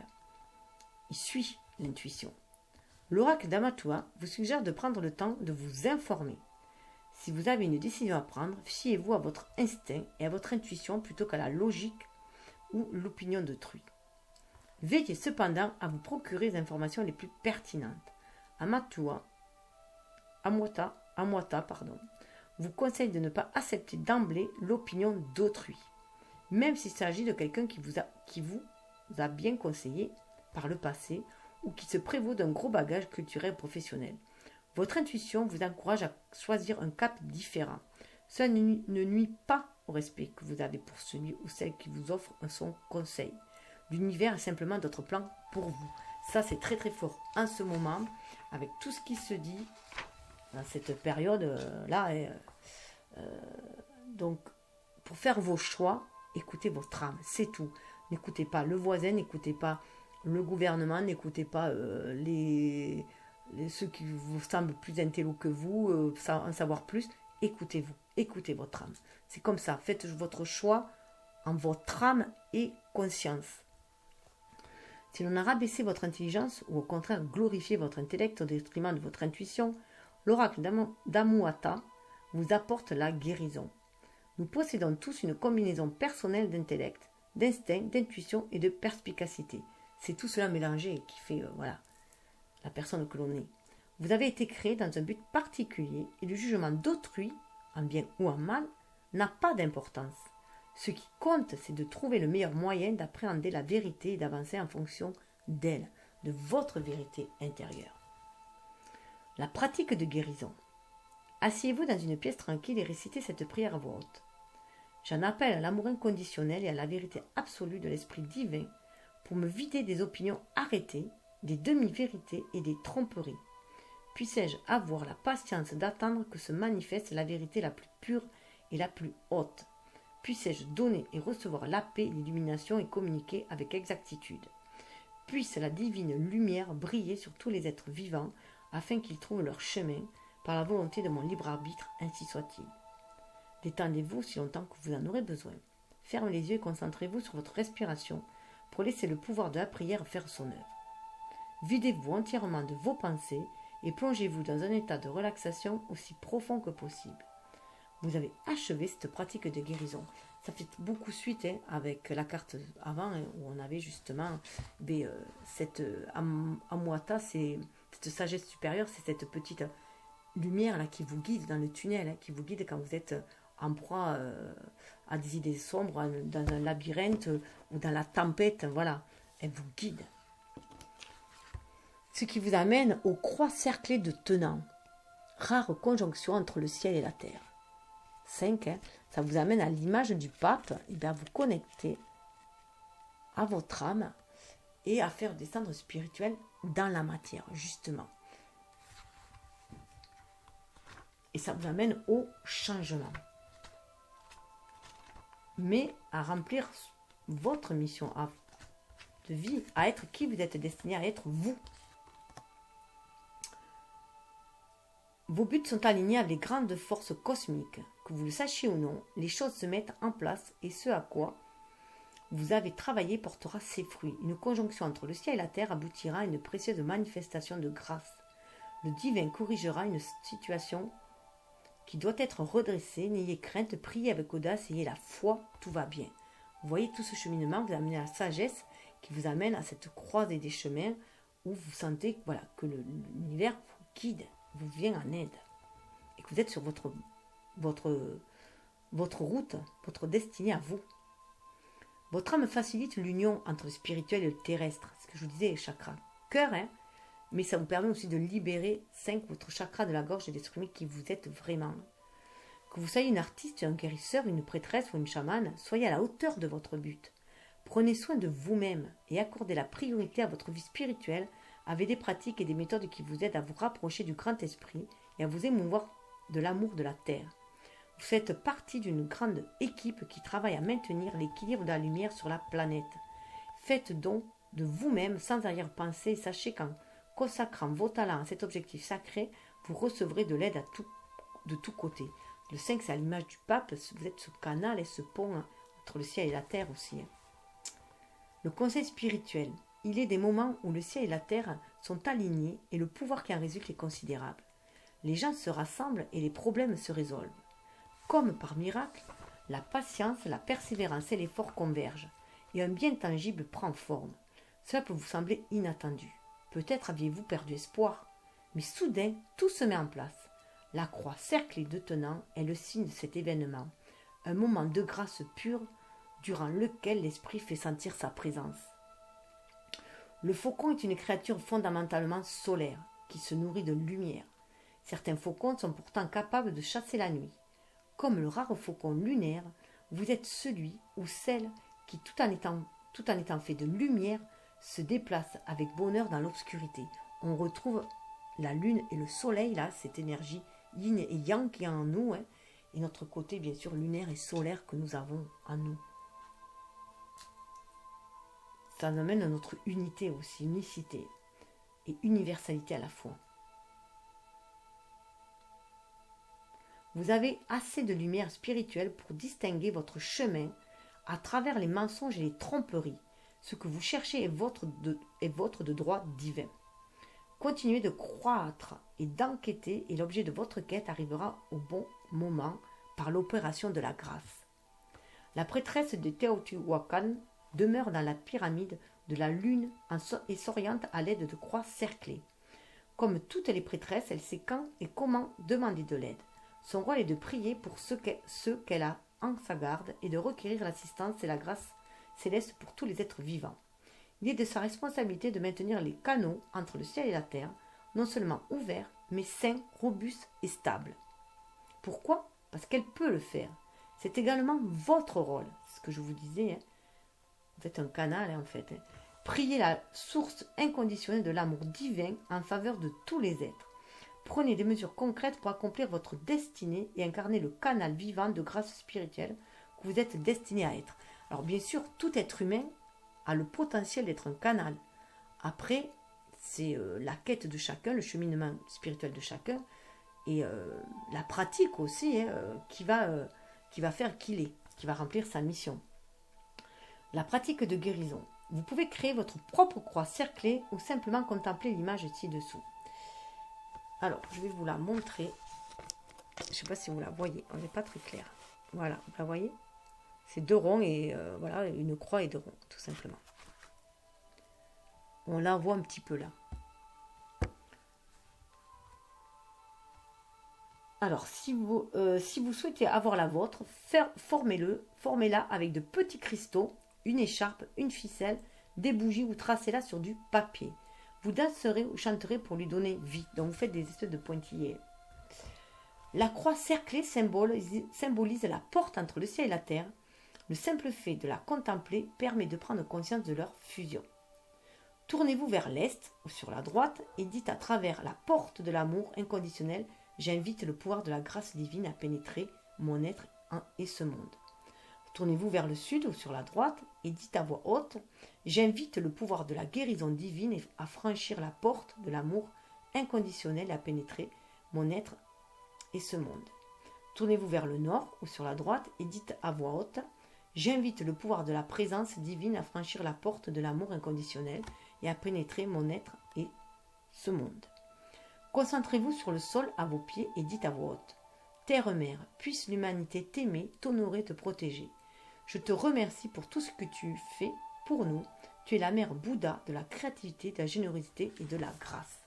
Il suit l'intuition. L'oracle d'Amatua vous suggère de prendre le temps de vous informer. Si vous avez une décision à prendre, fiez-vous à votre instinct et à votre intuition plutôt qu'à la logique ou l'opinion d'autrui. Veillez cependant à vous procurer les informations les plus pertinentes. Amauta, vous conseille de ne pas accepter d'emblée l'opinion d'autrui, même s'il s'agit de quelqu'un qui vous a bien conseillé par le passé ou qui se prévaut d'un gros bagage culturel et professionnel. Votre intuition vous encourage à choisir un cap différent. Cela ne nuit pas au respect que vous avez pour celui ou celle qui vous offre son conseil. L'univers est simplement d'autres plans pour vous. Ça, c'est très très fort en ce moment, avec tout ce qui se dit dans cette période-là. Donc, pour faire vos choix, écoutez votre âme, c'est tout. N'écoutez pas le voisin, n'écoutez pas le gouvernement, n'écoutez pas ceux qui vous semblent plus intello que vous, en savoir plus. Écoutez-vous, écoutez votre âme. C'est comme ça, faites votre choix en votre âme et conscience. Si l'on a rabaissé votre intelligence ou au contraire glorifié votre intellect au détriment de votre intuition, l'oracle d'Amauta vous apporte la guérison. Nous possédons tous une combinaison personnelle d'intellect, d'instinct, d'intuition et de perspicacité. C'est tout cela mélangé qui fait la personne que l'on est. Vous avez été créé dans un but particulier et le jugement d'autrui, en bien ou en mal, n'a pas d'importance. Ce qui compte, c'est de trouver le meilleur moyen d'appréhender la vérité et d'avancer en fonction d'elle, de votre vérité intérieure. La pratique de guérison. Asseyez-vous dans une pièce tranquille et récitez cette prière à voix haute. J'en appelle à l'amour inconditionnel et à la vérité absolue de l'Esprit divin pour me vider des opinions arrêtées, des demi-vérités et des tromperies. Puissé-je avoir la patience d'attendre que se manifeste la vérité la plus pure et la plus haute. Puissé-je donner et recevoir la paix, l'illumination et communiquer avec exactitude. Puisse la divine lumière briller sur tous les êtres vivants afin qu'ils trouvent leur chemin par la volonté de mon libre arbitre, ainsi soit-il. Détendez-vous si longtemps que vous en aurez besoin. Fermez les yeux et concentrez-vous sur votre respiration pour laisser le pouvoir de la prière faire son œuvre. Videz-vous entièrement de vos pensées et plongez-vous dans un état de relaxation aussi profond que possible. Vous avez achevé cette pratique de guérison. Ça fait beaucoup suite avec la carte avant où on avait justement cette Amwata, c'est cette sagesse supérieure, c'est cette petite lumière là qui vous guide dans le tunnel, qui vous guide quand vous êtes en proie à des idées sombres, dans un labyrinthe ou dans la tempête, voilà, elle vous guide. Ce qui vous amène aux croix cerclées de tenants, rare conjonction entre le ciel et la terre. 5, ça vous amène à l'image du pape, et bien vous connecter à votre âme et à faire descendre spirituel dans la matière, justement. Et ça vous amène au changement. Mais à remplir votre mission de vie, à être qui vous êtes destiné à être vous. Vos buts sont alignés avec les grandes forces cosmiques. Que vous le sachiez ou non, les choses se mettent en place et ce à quoi vous avez travaillé portera ses fruits. Une conjonction entre le ciel et la terre aboutira à une précieuse manifestation de grâce. Le divin corrigera une situation qui doit être redressée. N'ayez crainte, priez avec audace, ayez la foi, tout va bien. Vous voyez, tout ce cheminement vous amène à la sagesse qui vous amène à cette croisée des chemins où vous sentez que l'univers vous guide, vous vient en aide et que vous êtes sur votre route, votre destinée à vous. Votre âme facilite l'union entre le spirituel et le terrestre, ce que je vous disais, les chakras. Cœur, mais ça vous permet aussi de libérer 5, votre chakra de la gorge et d'exprimer qui vous êtes vraiment. Que vous soyez une artiste, un guérisseur, une prêtresse ou une chamane, soyez à la hauteur de votre but. Prenez soin de vous-même et accordez la priorité à votre vie spirituelle avec des pratiques et des méthodes qui vous aident à vous rapprocher du grand esprit et à vous émouvoir de l'amour de la terre. Vous faites partie d'une grande équipe qui travaille à maintenir l'équilibre de la lumière sur la planète. Faites donc de vous-même sans arrière-pensée et sachez qu'en consacrant vos talents à cet objectif sacré, vous recevrez de l'aide de tous côtés. Le 5, c'est à l'image du pape, vous êtes ce canal et ce pont entre le ciel et la terre aussi. Le conseil spirituel, il est des moments où le ciel et la terre sont alignés et le pouvoir qui en résulte est considérable. Les gens se rassemblent et les problèmes se résolvent. Comme par miracle, la patience, la persévérance et l'effort convergent et un bien tangible prend forme. Cela peut vous sembler inattendu. Peut-être aviez-vous perdu espoir, mais soudain, tout se met en place. La croix cerclée de tenants est le signe de cet événement, un moment de grâce pure durant lequel l'esprit fait sentir sa présence. Le faucon est une créature fondamentalement solaire qui se nourrit de lumière. Certains faucons sont pourtant capables de chasser la nuit. Comme le rare faucon lunaire, vous êtes celui ou celle qui, tout en étant fait de lumière, se déplace avec bonheur dans l'obscurité. On retrouve la lune et le soleil, là, cette énergie yin et yang qui est en nous, et notre côté, bien sûr, lunaire et solaire que nous avons en nous. Ça nous amène à notre unité aussi, unicité et universalité à la fois. Vous avez assez de lumière spirituelle pour distinguer votre chemin à travers les mensonges et les tromperies. Ce que vous cherchez est votre de droit divin. Continuez de croître et d'enquêter et l'objet de votre quête arrivera au bon moment par l'opération de la grâce. La prêtresse de Teotihuacan demeure dans la pyramide de la lune et s'oriente à l'aide de croix cerclées. Comme toutes les prêtresses, elle sait quand et comment demander de l'aide. Son rôle est de prier pour ceux qu'elle a en sa garde et de requérir l'assistance et la grâce céleste pour tous les êtres vivants. Il est de sa responsabilité de maintenir les canaux entre le ciel et la terre, non seulement ouverts, mais sain, robuste et stable. Pourquoi? Parce qu'elle peut le faire. C'est également votre rôle, c'est ce que je vous disais. Hein. Vous êtes un canal, hein, en fait. Hein. Priez la source inconditionnelle de l'amour divin en faveur de tous les êtres. Prenez des mesures concrètes pour accomplir votre destinée et incarner le canal vivant de grâce spirituelle que vous êtes destiné à être. Alors bien sûr, tout être humain a le potentiel d'être un canal. Après, c'est la quête de chacun, le cheminement spirituel de chacun et la pratique aussi hein, qui va faire qu'il est, qui va remplir sa mission. La pratique de guérison. Vous pouvez créer votre propre croix cerclée ou simplement contempler l'image ci-dessous. Alors, je vais vous la montrer. Je ne sais pas si vous la voyez, elle n'est pas très claire. Voilà, vous la voyez? C'est 2 ronds et voilà, une croix et 2 ronds, tout simplement. On la voit un petit peu là. Alors, si vous souhaitez avoir la vôtre, formez-la avec de petits cristaux, une écharpe, une ficelle, des bougies ou tracez-la sur du papier. Vous danserez ou chanterez pour lui donner vie. Donc, vous faites des espèces de pointillés. La croix cerclée symbolise la porte entre le ciel et la terre. Le simple fait de la contempler permet de prendre conscience de leur fusion. Tournez-vous vers l'est ou sur la droite et dites à travers la porte de l'amour inconditionnel: j'invite le pouvoir de la grâce divine à pénétrer mon être et ce monde. Tournez-vous vers le sud ou sur la droite et dites à voix haute: j'invite le pouvoir de la guérison divine à franchir la porte de l'amour inconditionnel et à pénétrer mon être et ce monde. Tournez-vous vers le nord ou sur la droite et dites à voix haute: j'invite le pouvoir de la présence divine à franchir la porte de l'amour inconditionnel et à pénétrer mon être et ce monde. Concentrez-vous sur le sol à vos pieds et dites à voix haute: Terre-mère, puisse l'humanité t'aimer, t'honorer, te protéger. Je te remercie pour tout ce que tu fais pour nous. Tu es la mère Bouddha de la créativité, de la générosité et de la grâce.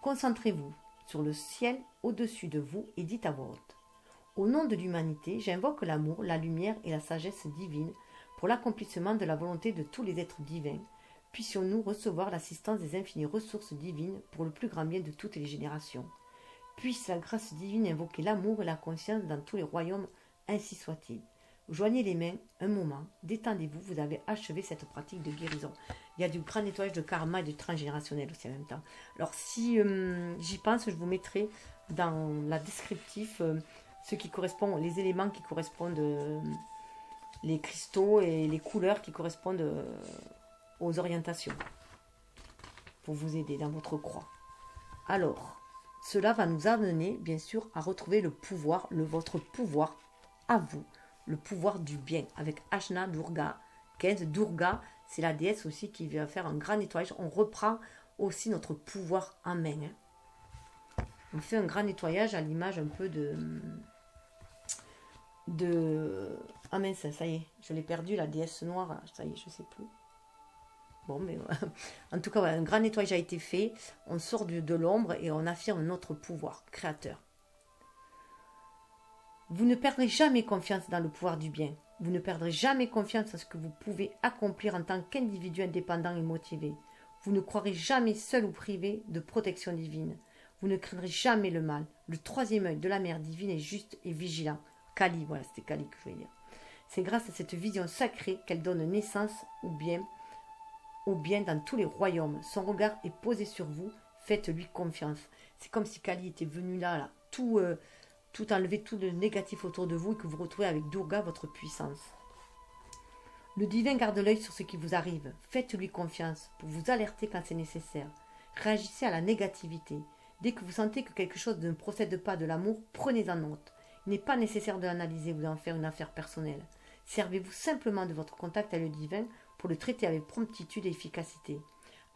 Concentrez-vous sur le ciel au-dessus de vous et dites à voix haute: au nom de l'humanité, j'invoque l'amour, la lumière et la sagesse divine pour l'accomplissement de la volonté de tous les êtres divins. Puissions-nous recevoir l'assistance des infinies ressources divines pour le plus grand bien de toutes les générations. Puisse la grâce divine invoquer l'amour et la conscience dans tous les royaumes, ainsi soit-il. Joignez les mains un moment, détendez-vous, vous avez achevé cette pratique de guérison. Il y a du grand nettoyage de karma et de transgénérationnel aussi en même temps. Alors si j'y pense, je vous mettrai dans la descriptif ce qui correspond, les éléments qui correspondent, les cristaux et les couleurs qui correspondent aux orientations pour vous aider dans votre croix. Alors, cela va nous amener, bien sûr, à retrouver le pouvoir, votre pouvoir à vous, le pouvoir du bien, avec Ashna Durga. 15, Durga, c'est la déesse aussi qui vient faire un grand nettoyage. On reprend aussi notre pouvoir en main. Hein. On fait un grand nettoyage à l'image un peu Ah mince, ça y est, je l'ai perdu, la déesse noire, ça y est, je sais plus. Bon, mais en tout cas, voilà, un grand nettoyage a été fait. On sort de l'ombre et on affirme notre pouvoir créateur. Vous ne perdrez jamais confiance dans le pouvoir du bien. Vous ne perdrez jamais confiance en ce que vous pouvez accomplir en tant qu'individu indépendant et motivé. Vous ne croirez jamais seul ou privé de protection divine. Vous ne craindrez jamais le mal. Le troisième œil de la mère divine est juste et vigilant. Kali, voilà, c'était Kali que je voulais dire. C'est grâce à cette vision sacrée qu'elle donne naissance au bien dans tous les royaumes. Son regard est posé sur vous, faites-lui confiance. C'est comme si Kali était venu là tout enlever, tout le négatif autour de vous et que vous retrouvez avec Durga votre puissance. Le divin garde l'œil sur ce qui vous arrive. Faites-lui confiance pour vous alerter quand c'est nécessaire. Réagissez à la négativité. Dès que vous sentez que quelque chose ne procède pas de l'amour, prenez-en note. Il n'est pas nécessaire de l'analyser ou d'en faire une affaire personnelle. Servez-vous simplement de votre contact avec le divin pour le traiter avec promptitude et efficacité.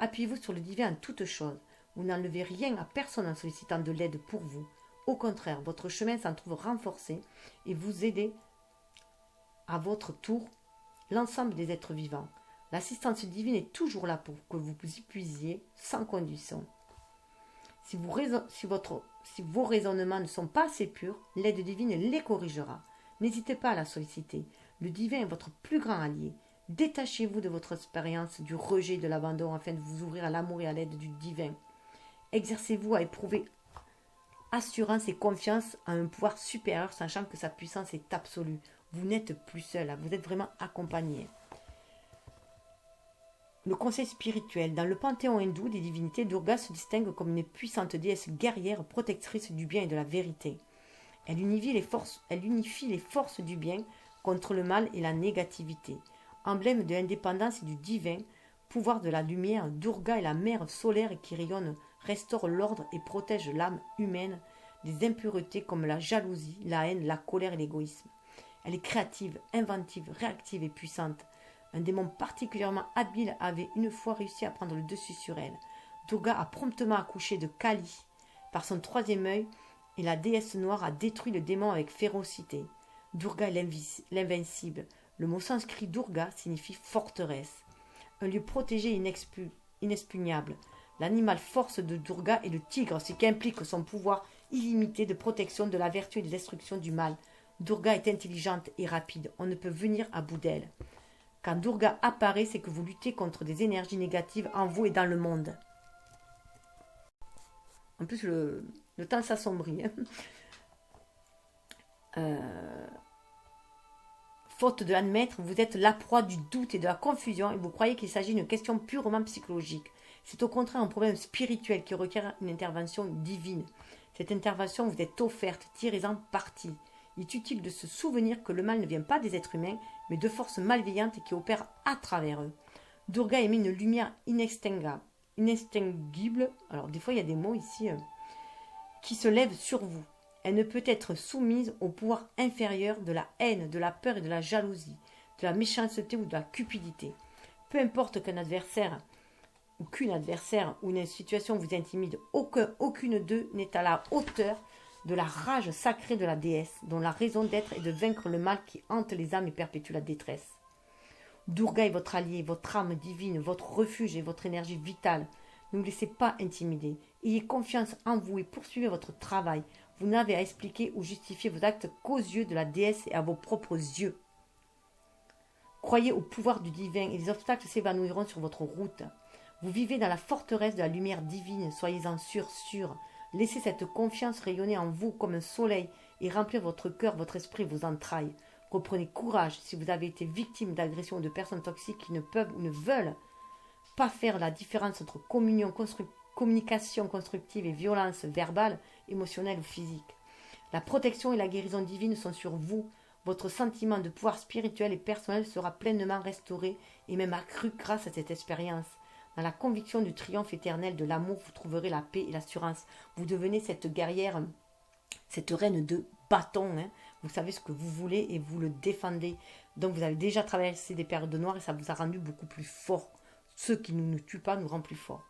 Appuyez-vous sur le divin en toutes choses. Vous n'enlevez rien à personne en sollicitant de l'aide pour vous. Au contraire, votre chemin s'en trouve renforcé et vous aidez à votre tour l'ensemble des êtres vivants. L'assistance divine est toujours là pour que vous y puisiez sans condition. Si vos raisonnements ne sont pas assez purs, l'aide divine les corrigera. N'hésitez pas à la solliciter. Le divin est votre plus grand allié. Détachez-vous de votre expérience du rejet, de l'abandon, afin de vous ouvrir à l'amour et à l'aide du divin. Exercez-vous à éprouver assurance et confiance en un pouvoir supérieur, sachant que sa puissance est absolue. Vous n'êtes plus seul, vous êtes vraiment accompagné. Le conseil spirituel. Dans le panthéon hindou des divinités, Durga se distingue comme une puissante déesse guerrière, protectrice du bien et de la vérité. Elle unifie les forces du bien contre le mal et la négativité. Emblème de l'indépendance et du divin, pouvoir de la lumière, Durga est la mère solaire qui rayonne, restaure l'ordre et protège l'âme humaine des impuretés comme la jalousie, la haine, la colère et l'égoïsme. Elle est créative, inventive, réactive et puissante. Un démon particulièrement habile avait une fois réussi à prendre le dessus sur elle. Durga a promptement accouché de Kali par son troisième œil et la déesse noire a détruit le démon avec férocité. Durga est l'invincible. Le mot sanskrit Durga signifie forteresse. Un lieu protégé et inexpugnable. L'animal force de Durga est le tigre, ce qui implique son pouvoir illimité de protection de la vertu et de destruction du mal. Durga est intelligente et rapide. On ne peut venir à bout d'elle. Quand Durga apparaît, c'est que vous luttez contre des énergies négatives en vous et dans le monde. En plus, le temps s'assombrit. Faute de l'admettre, vous êtes la proie du doute et de la confusion et vous croyez qu'il s'agit d'une question purement psychologique. C'est au contraire un problème spirituel qui requiert une intervention divine. Cette intervention vous est offerte, tirez-en parti. Il est utile de se souvenir que le mal ne vient pas des êtres humains, mais de forces malveillantes qui opèrent à travers eux. Durga émet une lumière inextinguible. Alors des fois il y a des mots ici qui se lèvent sur vous. Elle ne peut être soumise au pouvoir inférieur de la haine, de la peur et de la jalousie, de la méchanceté ou de la cupidité. Peu importe qu'un adversaire ou une situation vous intimide, aucune d'eux n'est à la hauteur de la rage sacrée de la déesse, dont la raison d'être est de vaincre le mal qui hante les âmes et perpétue la détresse. Durga est votre allié, votre âme divine, votre refuge et votre énergie vitale. Ne vous laissez pas intimider. Ayez confiance en vous et poursuivez votre travail. Vous n'avez à expliquer ou justifier vos actes qu'aux yeux de la déesse et à vos propres yeux. Croyez au pouvoir du divin et les obstacles s'évanouiront sur votre route. Vous vivez dans la forteresse de la lumière divine, soyez-en sûrs. Laissez cette confiance rayonner en vous comme un soleil et remplir votre cœur, votre esprit, vos entrailles. Reprenez courage si vous avez été victime d'agressions ou de personnes toxiques qui ne peuvent ou ne veulent pas faire la différence entre communication constructive et violence verbale, émotionnelle ou physique. La protection et la guérison divine sont sur vous. Votre sentiment de pouvoir spirituel et personnel sera pleinement restauré et même accru grâce à cette expérience. Dans la conviction du triomphe éternel de l'amour, vous trouverez la paix et l'assurance. Vous devenez cette guerrière, cette reine de bâton. Vous savez ce que vous voulez et vous le défendez. Donc vous avez déjà traversé des périodes noires et ça vous a rendu beaucoup plus fort. Ce qui ne nous tue pas nous rend plus fort.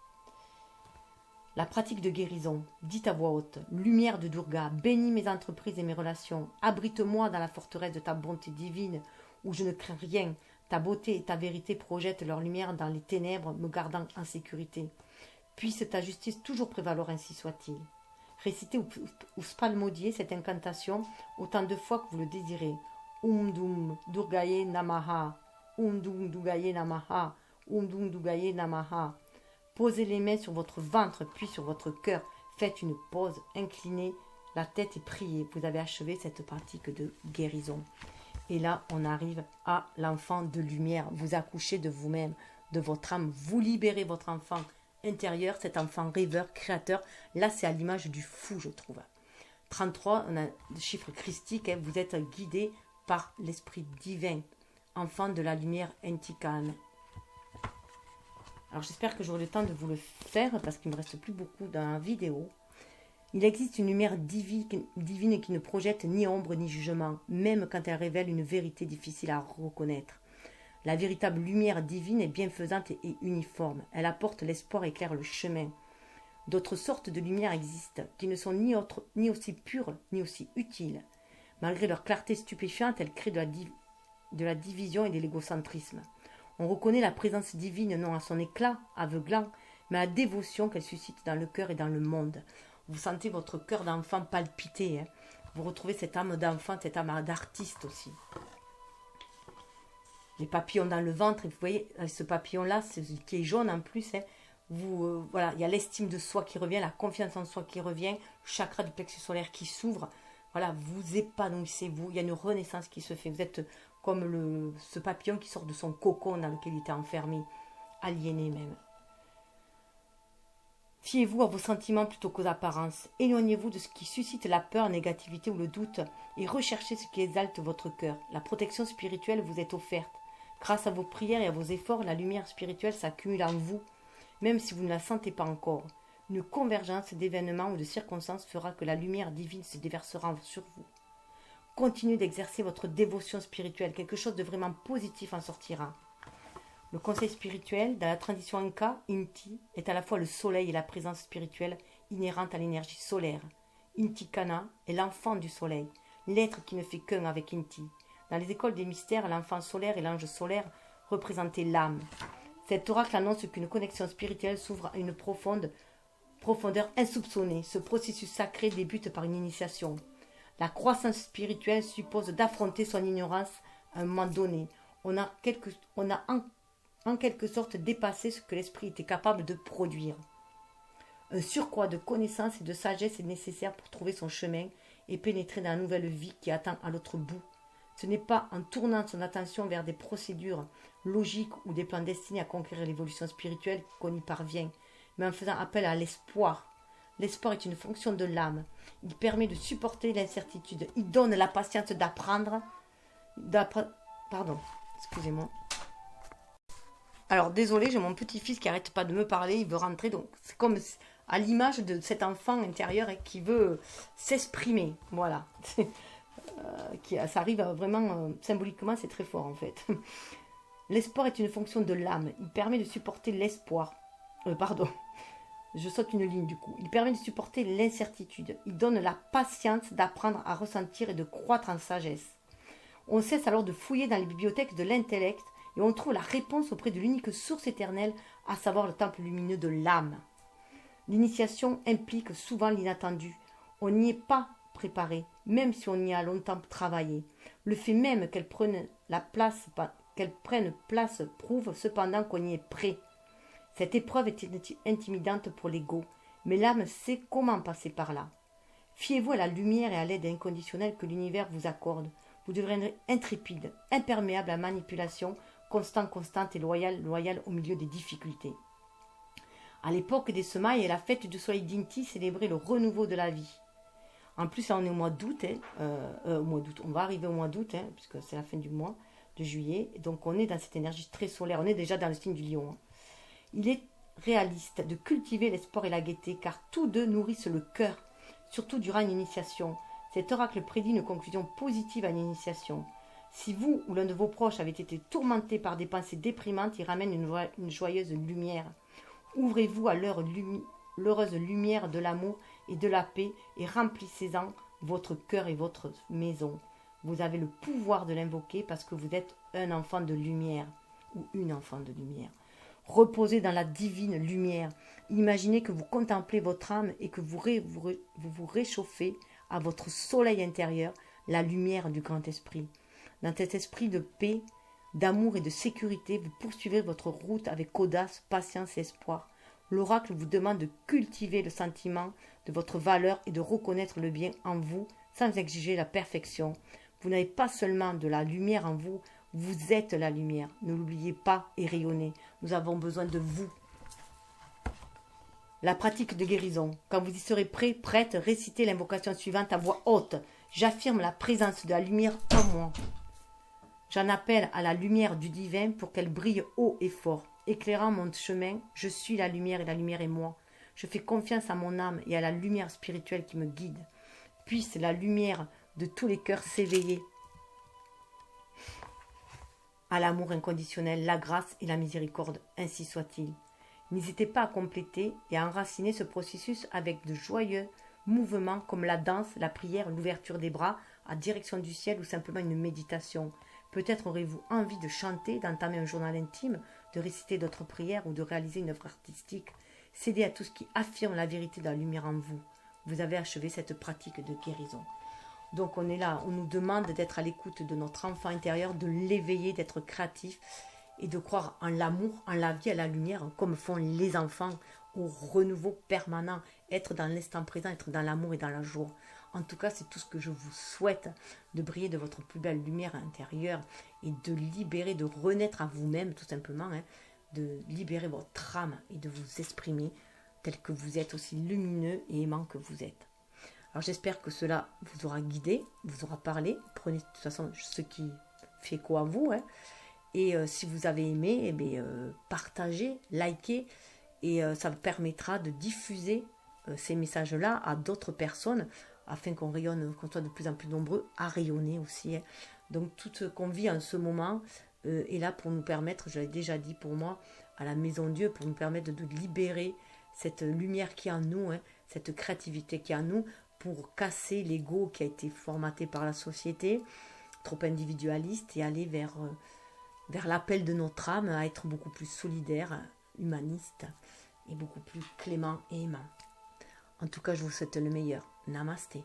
La pratique de guérison. Dites à voix haute. Lumière de Durga, bénis mes entreprises et mes relations. Abrite-moi dans la forteresse de ta bonté divine où je ne crains rien. Ta beauté et ta vérité projettent leur lumière dans les ténèbres, me gardant en sécurité. Puisse ta justice toujours prévaloir, ainsi soit-il. Récitez ou spalmodiez cette incantation autant de fois que vous le désirez. Dum Durgaye Namaha. Dum Durgaye Namaha. Dum Durgaye Namaha. Posez les mains sur votre ventre, puis sur votre cœur. Faites une pause, inclinez la tête et priez. Vous avez achevé cette pratique de guérison. Et là, on arrive à l'enfant de lumière. Vous accouchez de vous-même, de votre âme. Vous libérez votre enfant intérieur, cet enfant rêveur, créateur. Là, c'est à l'image du fou, je trouve. 33, on a le chiffre christique. Vous êtes guidé par l'esprit divin. Enfant de la lumière Intikan. Alors, j'espère que j'aurai le temps de vous le faire parce qu'il ne me reste plus beaucoup dans la vidéo. Il existe une lumière divine qui ne projette ni ombre ni jugement, même quand elle révèle une vérité difficile à reconnaître. La véritable lumière divine est bienfaisante et uniforme. Elle apporte l'espoir et éclaire le chemin. D'autres sortes de lumières existent, qui ne sont ni aussi pures ni aussi utiles. Malgré leur clarté stupéfiante, elles créent de la division et de l'égocentrisme. On reconnaît la présence divine non à son éclat aveuglant, mais à la dévotion qu'elle suscite dans le cœur et dans le monde. Vous sentez votre cœur d'enfant palpiter. Vous retrouvez cette âme d'enfant, cette âme d'artiste aussi. les papillons dans le ventre. Et vous voyez, ce papillon-là, qui est jaune en plus, hein, voilà, il y a l'estime de soi qui revient, la confiance en soi qui revient, le chakra du plexus solaire qui s'ouvre. Voilà, vous épanouissez, il y a une renaissance qui se fait. Vous êtes comme ce papillon qui sort de son cocon dans lequel il était enfermé, aliéné même. Fiez-vous à vos sentiments plutôt qu'aux apparences. Éloignez-vous de ce qui suscite la peur, la négativité ou le doute et recherchez ce qui exalte votre cœur. La protection spirituelle vous est offerte. Grâce à vos prières et à vos efforts, la lumière spirituelle s'accumule en vous, même si vous ne la sentez pas encore. Une convergence d'événements ou de circonstances fera que la lumière divine se déversera sur vous. Continuez d'exercer votre dévotion spirituelle. Quelque chose de vraiment positif en sortira. Le conseil spirituel, dans la tradition Inca, Inti, est à la fois le soleil et la présence spirituelle inhérente à l'énergie solaire. Inti Kana est l'enfant du soleil, l'être qui ne fait qu'un avec Inti. Dans les écoles des mystères, l'enfant solaire et l'ange solaire représentaient l'âme. Cet oracle annonce qu'une connexion spirituelle s'ouvre à une profondeur insoupçonnée. Ce processus sacré débute par une initiation. La croissance spirituelle suppose d'affronter son ignorance à un moment donné. On a en quelque sorte dépassé ce que l'esprit était capable de produire. Un surcroît de connaissance et de sagesse est nécessaire pour trouver son chemin et pénétrer dans la nouvelle vie qui attend à l'autre bout. Ce n'est pas en tournant son attention vers des procédures logiques ou des plans destinés à conquérir l'évolution spirituelle qu'on y parvient, mais en faisant appel à l'espoir. L'espoir est une fonction de l'âme. Il permet de supporter l'incertitude. Il donne la patience d'apprendre. Pardon, excusez-moi. Alors, désolé, j'ai mon petit-fils qui n'arrête pas de me parler, il veut rentrer. Donc, c'est comme à l'image de cet enfant intérieur qui veut s'exprimer. Voilà. Ça arrive vraiment, symboliquement, c'est très fort en fait. L'espoir est une fonction de l'âme. Il permet de supporter l'espoir. Pardon. Je saute une ligne du coup. Il permet de supporter l'incertitude. Il donne la patience d'apprendre à ressentir et de croître en sagesse. On cesse alors de fouiller dans les bibliothèques de l'intellect et on trouve la réponse auprès de l'unique source éternelle, à savoir le temple lumineux de l'âme. L'initiation implique souvent l'inattendu. On n'y est pas préparé, même si on y a longtemps travaillé. Le fait même qu'elle prenne place prouve cependant qu'on y est prêt. Cette épreuve est intimidante pour l'ego, mais l'âme sait comment passer par là. Fiez-vous à la lumière et à l'aide inconditionnelle que l'univers vous accorde. Vous deviendrez intrépide, imperméable à la manipulation, constante et loyal au milieu des difficultés. À l'époque des semailles, la fête du soleil d'Inti célébrait le renouveau de la vie. En plus, là, on est au mois d'août, on va arriver au mois d'août, puisque c'est la fin du mois de juillet. Donc, on est dans cette énergie très solaire. On est déjà dans le signe du lion. Il est réaliste de cultiver l'espoir et la gaieté, car tous deux nourrissent le cœur, surtout durant une initiation. Cet oracle prédit une conclusion positive à une initiation. Si vous ou l'un de vos proches avez été tourmenté par des pensées déprimantes, il ramène une joyeuse lumière. Ouvrez-vous à l'heureuse lumière de l'amour et de la paix et remplissez-en votre cœur et votre maison. Vous avez le pouvoir de l'invoquer parce que vous êtes un enfant de lumière ou une enfant de lumière. Reposez dans la divine lumière. Imaginez que vous contemplez votre âme et que vous vous réchauffez à votre soleil intérieur, la lumière du grand esprit. Dans cet esprit de paix, d'amour et de sécurité, vous poursuivez votre route avec audace, patience et espoir. L'oracle vous demande de cultiver le sentiment de votre valeur et de reconnaître le bien en vous sans exiger la perfection. Vous n'avez pas seulement de la lumière en vous, vous êtes la lumière. Ne l'oubliez pas et rayonnez. Nous avons besoin de vous. La pratique de guérison. Quand vous y serez prête, récitez l'invocation suivante à voix haute. J'affirme la présence de la lumière en moi. J'en appelle à la lumière du divin pour qu'elle brille haut et fort. Éclairant mon chemin, je suis la lumière et la lumière est moi. Je fais confiance à mon âme et à la lumière spirituelle qui me guide. Puisse la lumière de tous les cœurs s'éveiller à l'amour inconditionnel, la grâce et la miséricorde, ainsi soit-il. N'hésitez pas à compléter et à enraciner ce processus avec de joyeux mouvements comme la danse, la prière, l'ouverture des bras à direction du ciel ou simplement une méditation. Peut-être aurez-vous envie de chanter, d'entamer un journal intime, de réciter d'autres prières ou de réaliser une œuvre artistique. Cédez à tout ce qui affirme la vérité de la lumière en vous. Vous avez achevé cette pratique de guérison. Donc on est là, on nous demande d'être à l'écoute de notre enfant intérieur, de l'éveiller, d'être créatif et de croire en l'amour, en la vie, à la lumière, comme font les enfants, au renouveau permanent, être dans l'instant présent, être dans l'amour et dans la joie. En tout cas, c'est tout ce que je vous souhaite, de briller de votre plus belle lumière intérieure et de libérer, de renaître à vous-même, tout simplement, hein, de libérer votre âme et de vous exprimer tel que vous êtes, aussi lumineux et aimant que vous êtes. Alors j'espère que cela vous aura guidé, vous aura parlé. Prenez de toute façon ce qui fait quoi à vous. Hein. Et si vous avez aimé, eh bien, partagez, likez. Et ça vous permettra de diffuser ces messages-là à d'autres personnes afin qu'on rayonne, qu'on soit de plus en plus nombreux à rayonner aussi. Hein. Donc tout ce qu'on vit en ce moment est là pour nous permettre, je l'ai déjà dit pour moi, à la Maison Dieu, pour nous permettre de libérer cette lumière qui est en nous, hein, cette créativité qui est en nous, pour casser l'ego qui a été formaté par la société, trop individualiste, et aller vers l'appel de notre âme à être beaucoup plus solidaire, humaniste, et beaucoup plus clément et aimant. En tout cas, je vous souhaite le meilleur. Namasté.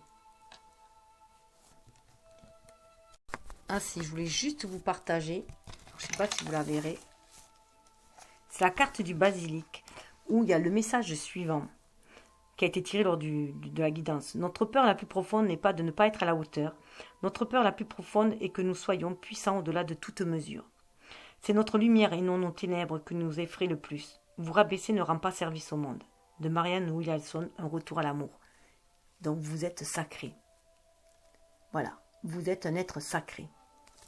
Ah si, je voulais juste vous partager, je ne sais pas si vous la verrez, c'est la carte du basilic, où il y a le message suivant, qui a été tiré lors de la guidance. Notre peur la plus profonde n'est pas de ne pas être à la hauteur. Notre peur la plus profonde est que nous soyons puissants au-delà de toute mesure. C'est notre lumière et non nos ténèbres que nous effraient le plus. Vous rabaisser ne rend pas service au monde. De Marianne Williamson, un retour à l'amour. Donc vous êtes sacré. Voilà, vous êtes un être sacré.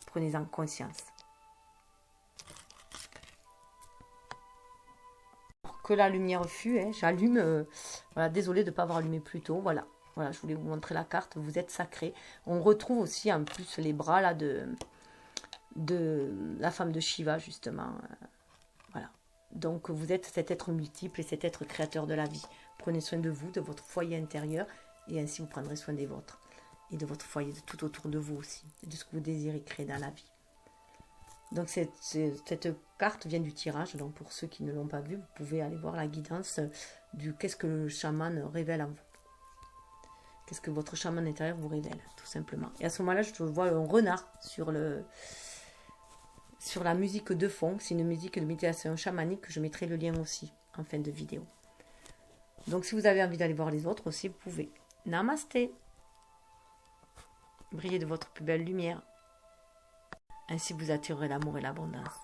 Prenez-en conscience. Que la lumière fût, hein, j'allume, voilà, désolé de ne pas avoir allumé plus tôt, voilà, je voulais vous montrer la carte, vous êtes sacré. On retrouve aussi en plus les bras là de la femme de Shiva justement, voilà. Donc vous êtes cet être multiple et cet être créateur de la vie. Prenez soin de vous, de votre foyer intérieur, et ainsi vous prendrez soin des vôtres, et de votre foyer, de tout autour de vous aussi, de ce que vous désirez créer dans la vie. Donc cette carte vient du tirage, donc pour ceux qui ne l'ont pas vu, vous pouvez aller voir la guidance du qu'est-ce que le chaman révèle en vous. Qu'est-ce que votre chaman intérieur vous révèle, tout simplement. Et à ce moment-là, je vois un renard sur la musique de fond. C'est une musique de méditation chamanique, je mettrai le lien aussi en fin de vidéo. Donc si vous avez envie d'aller voir les autres aussi, vous pouvez. Namasté. Brillez de votre plus belle lumière. Ainsi vous attirerez l'amour et l'abondance.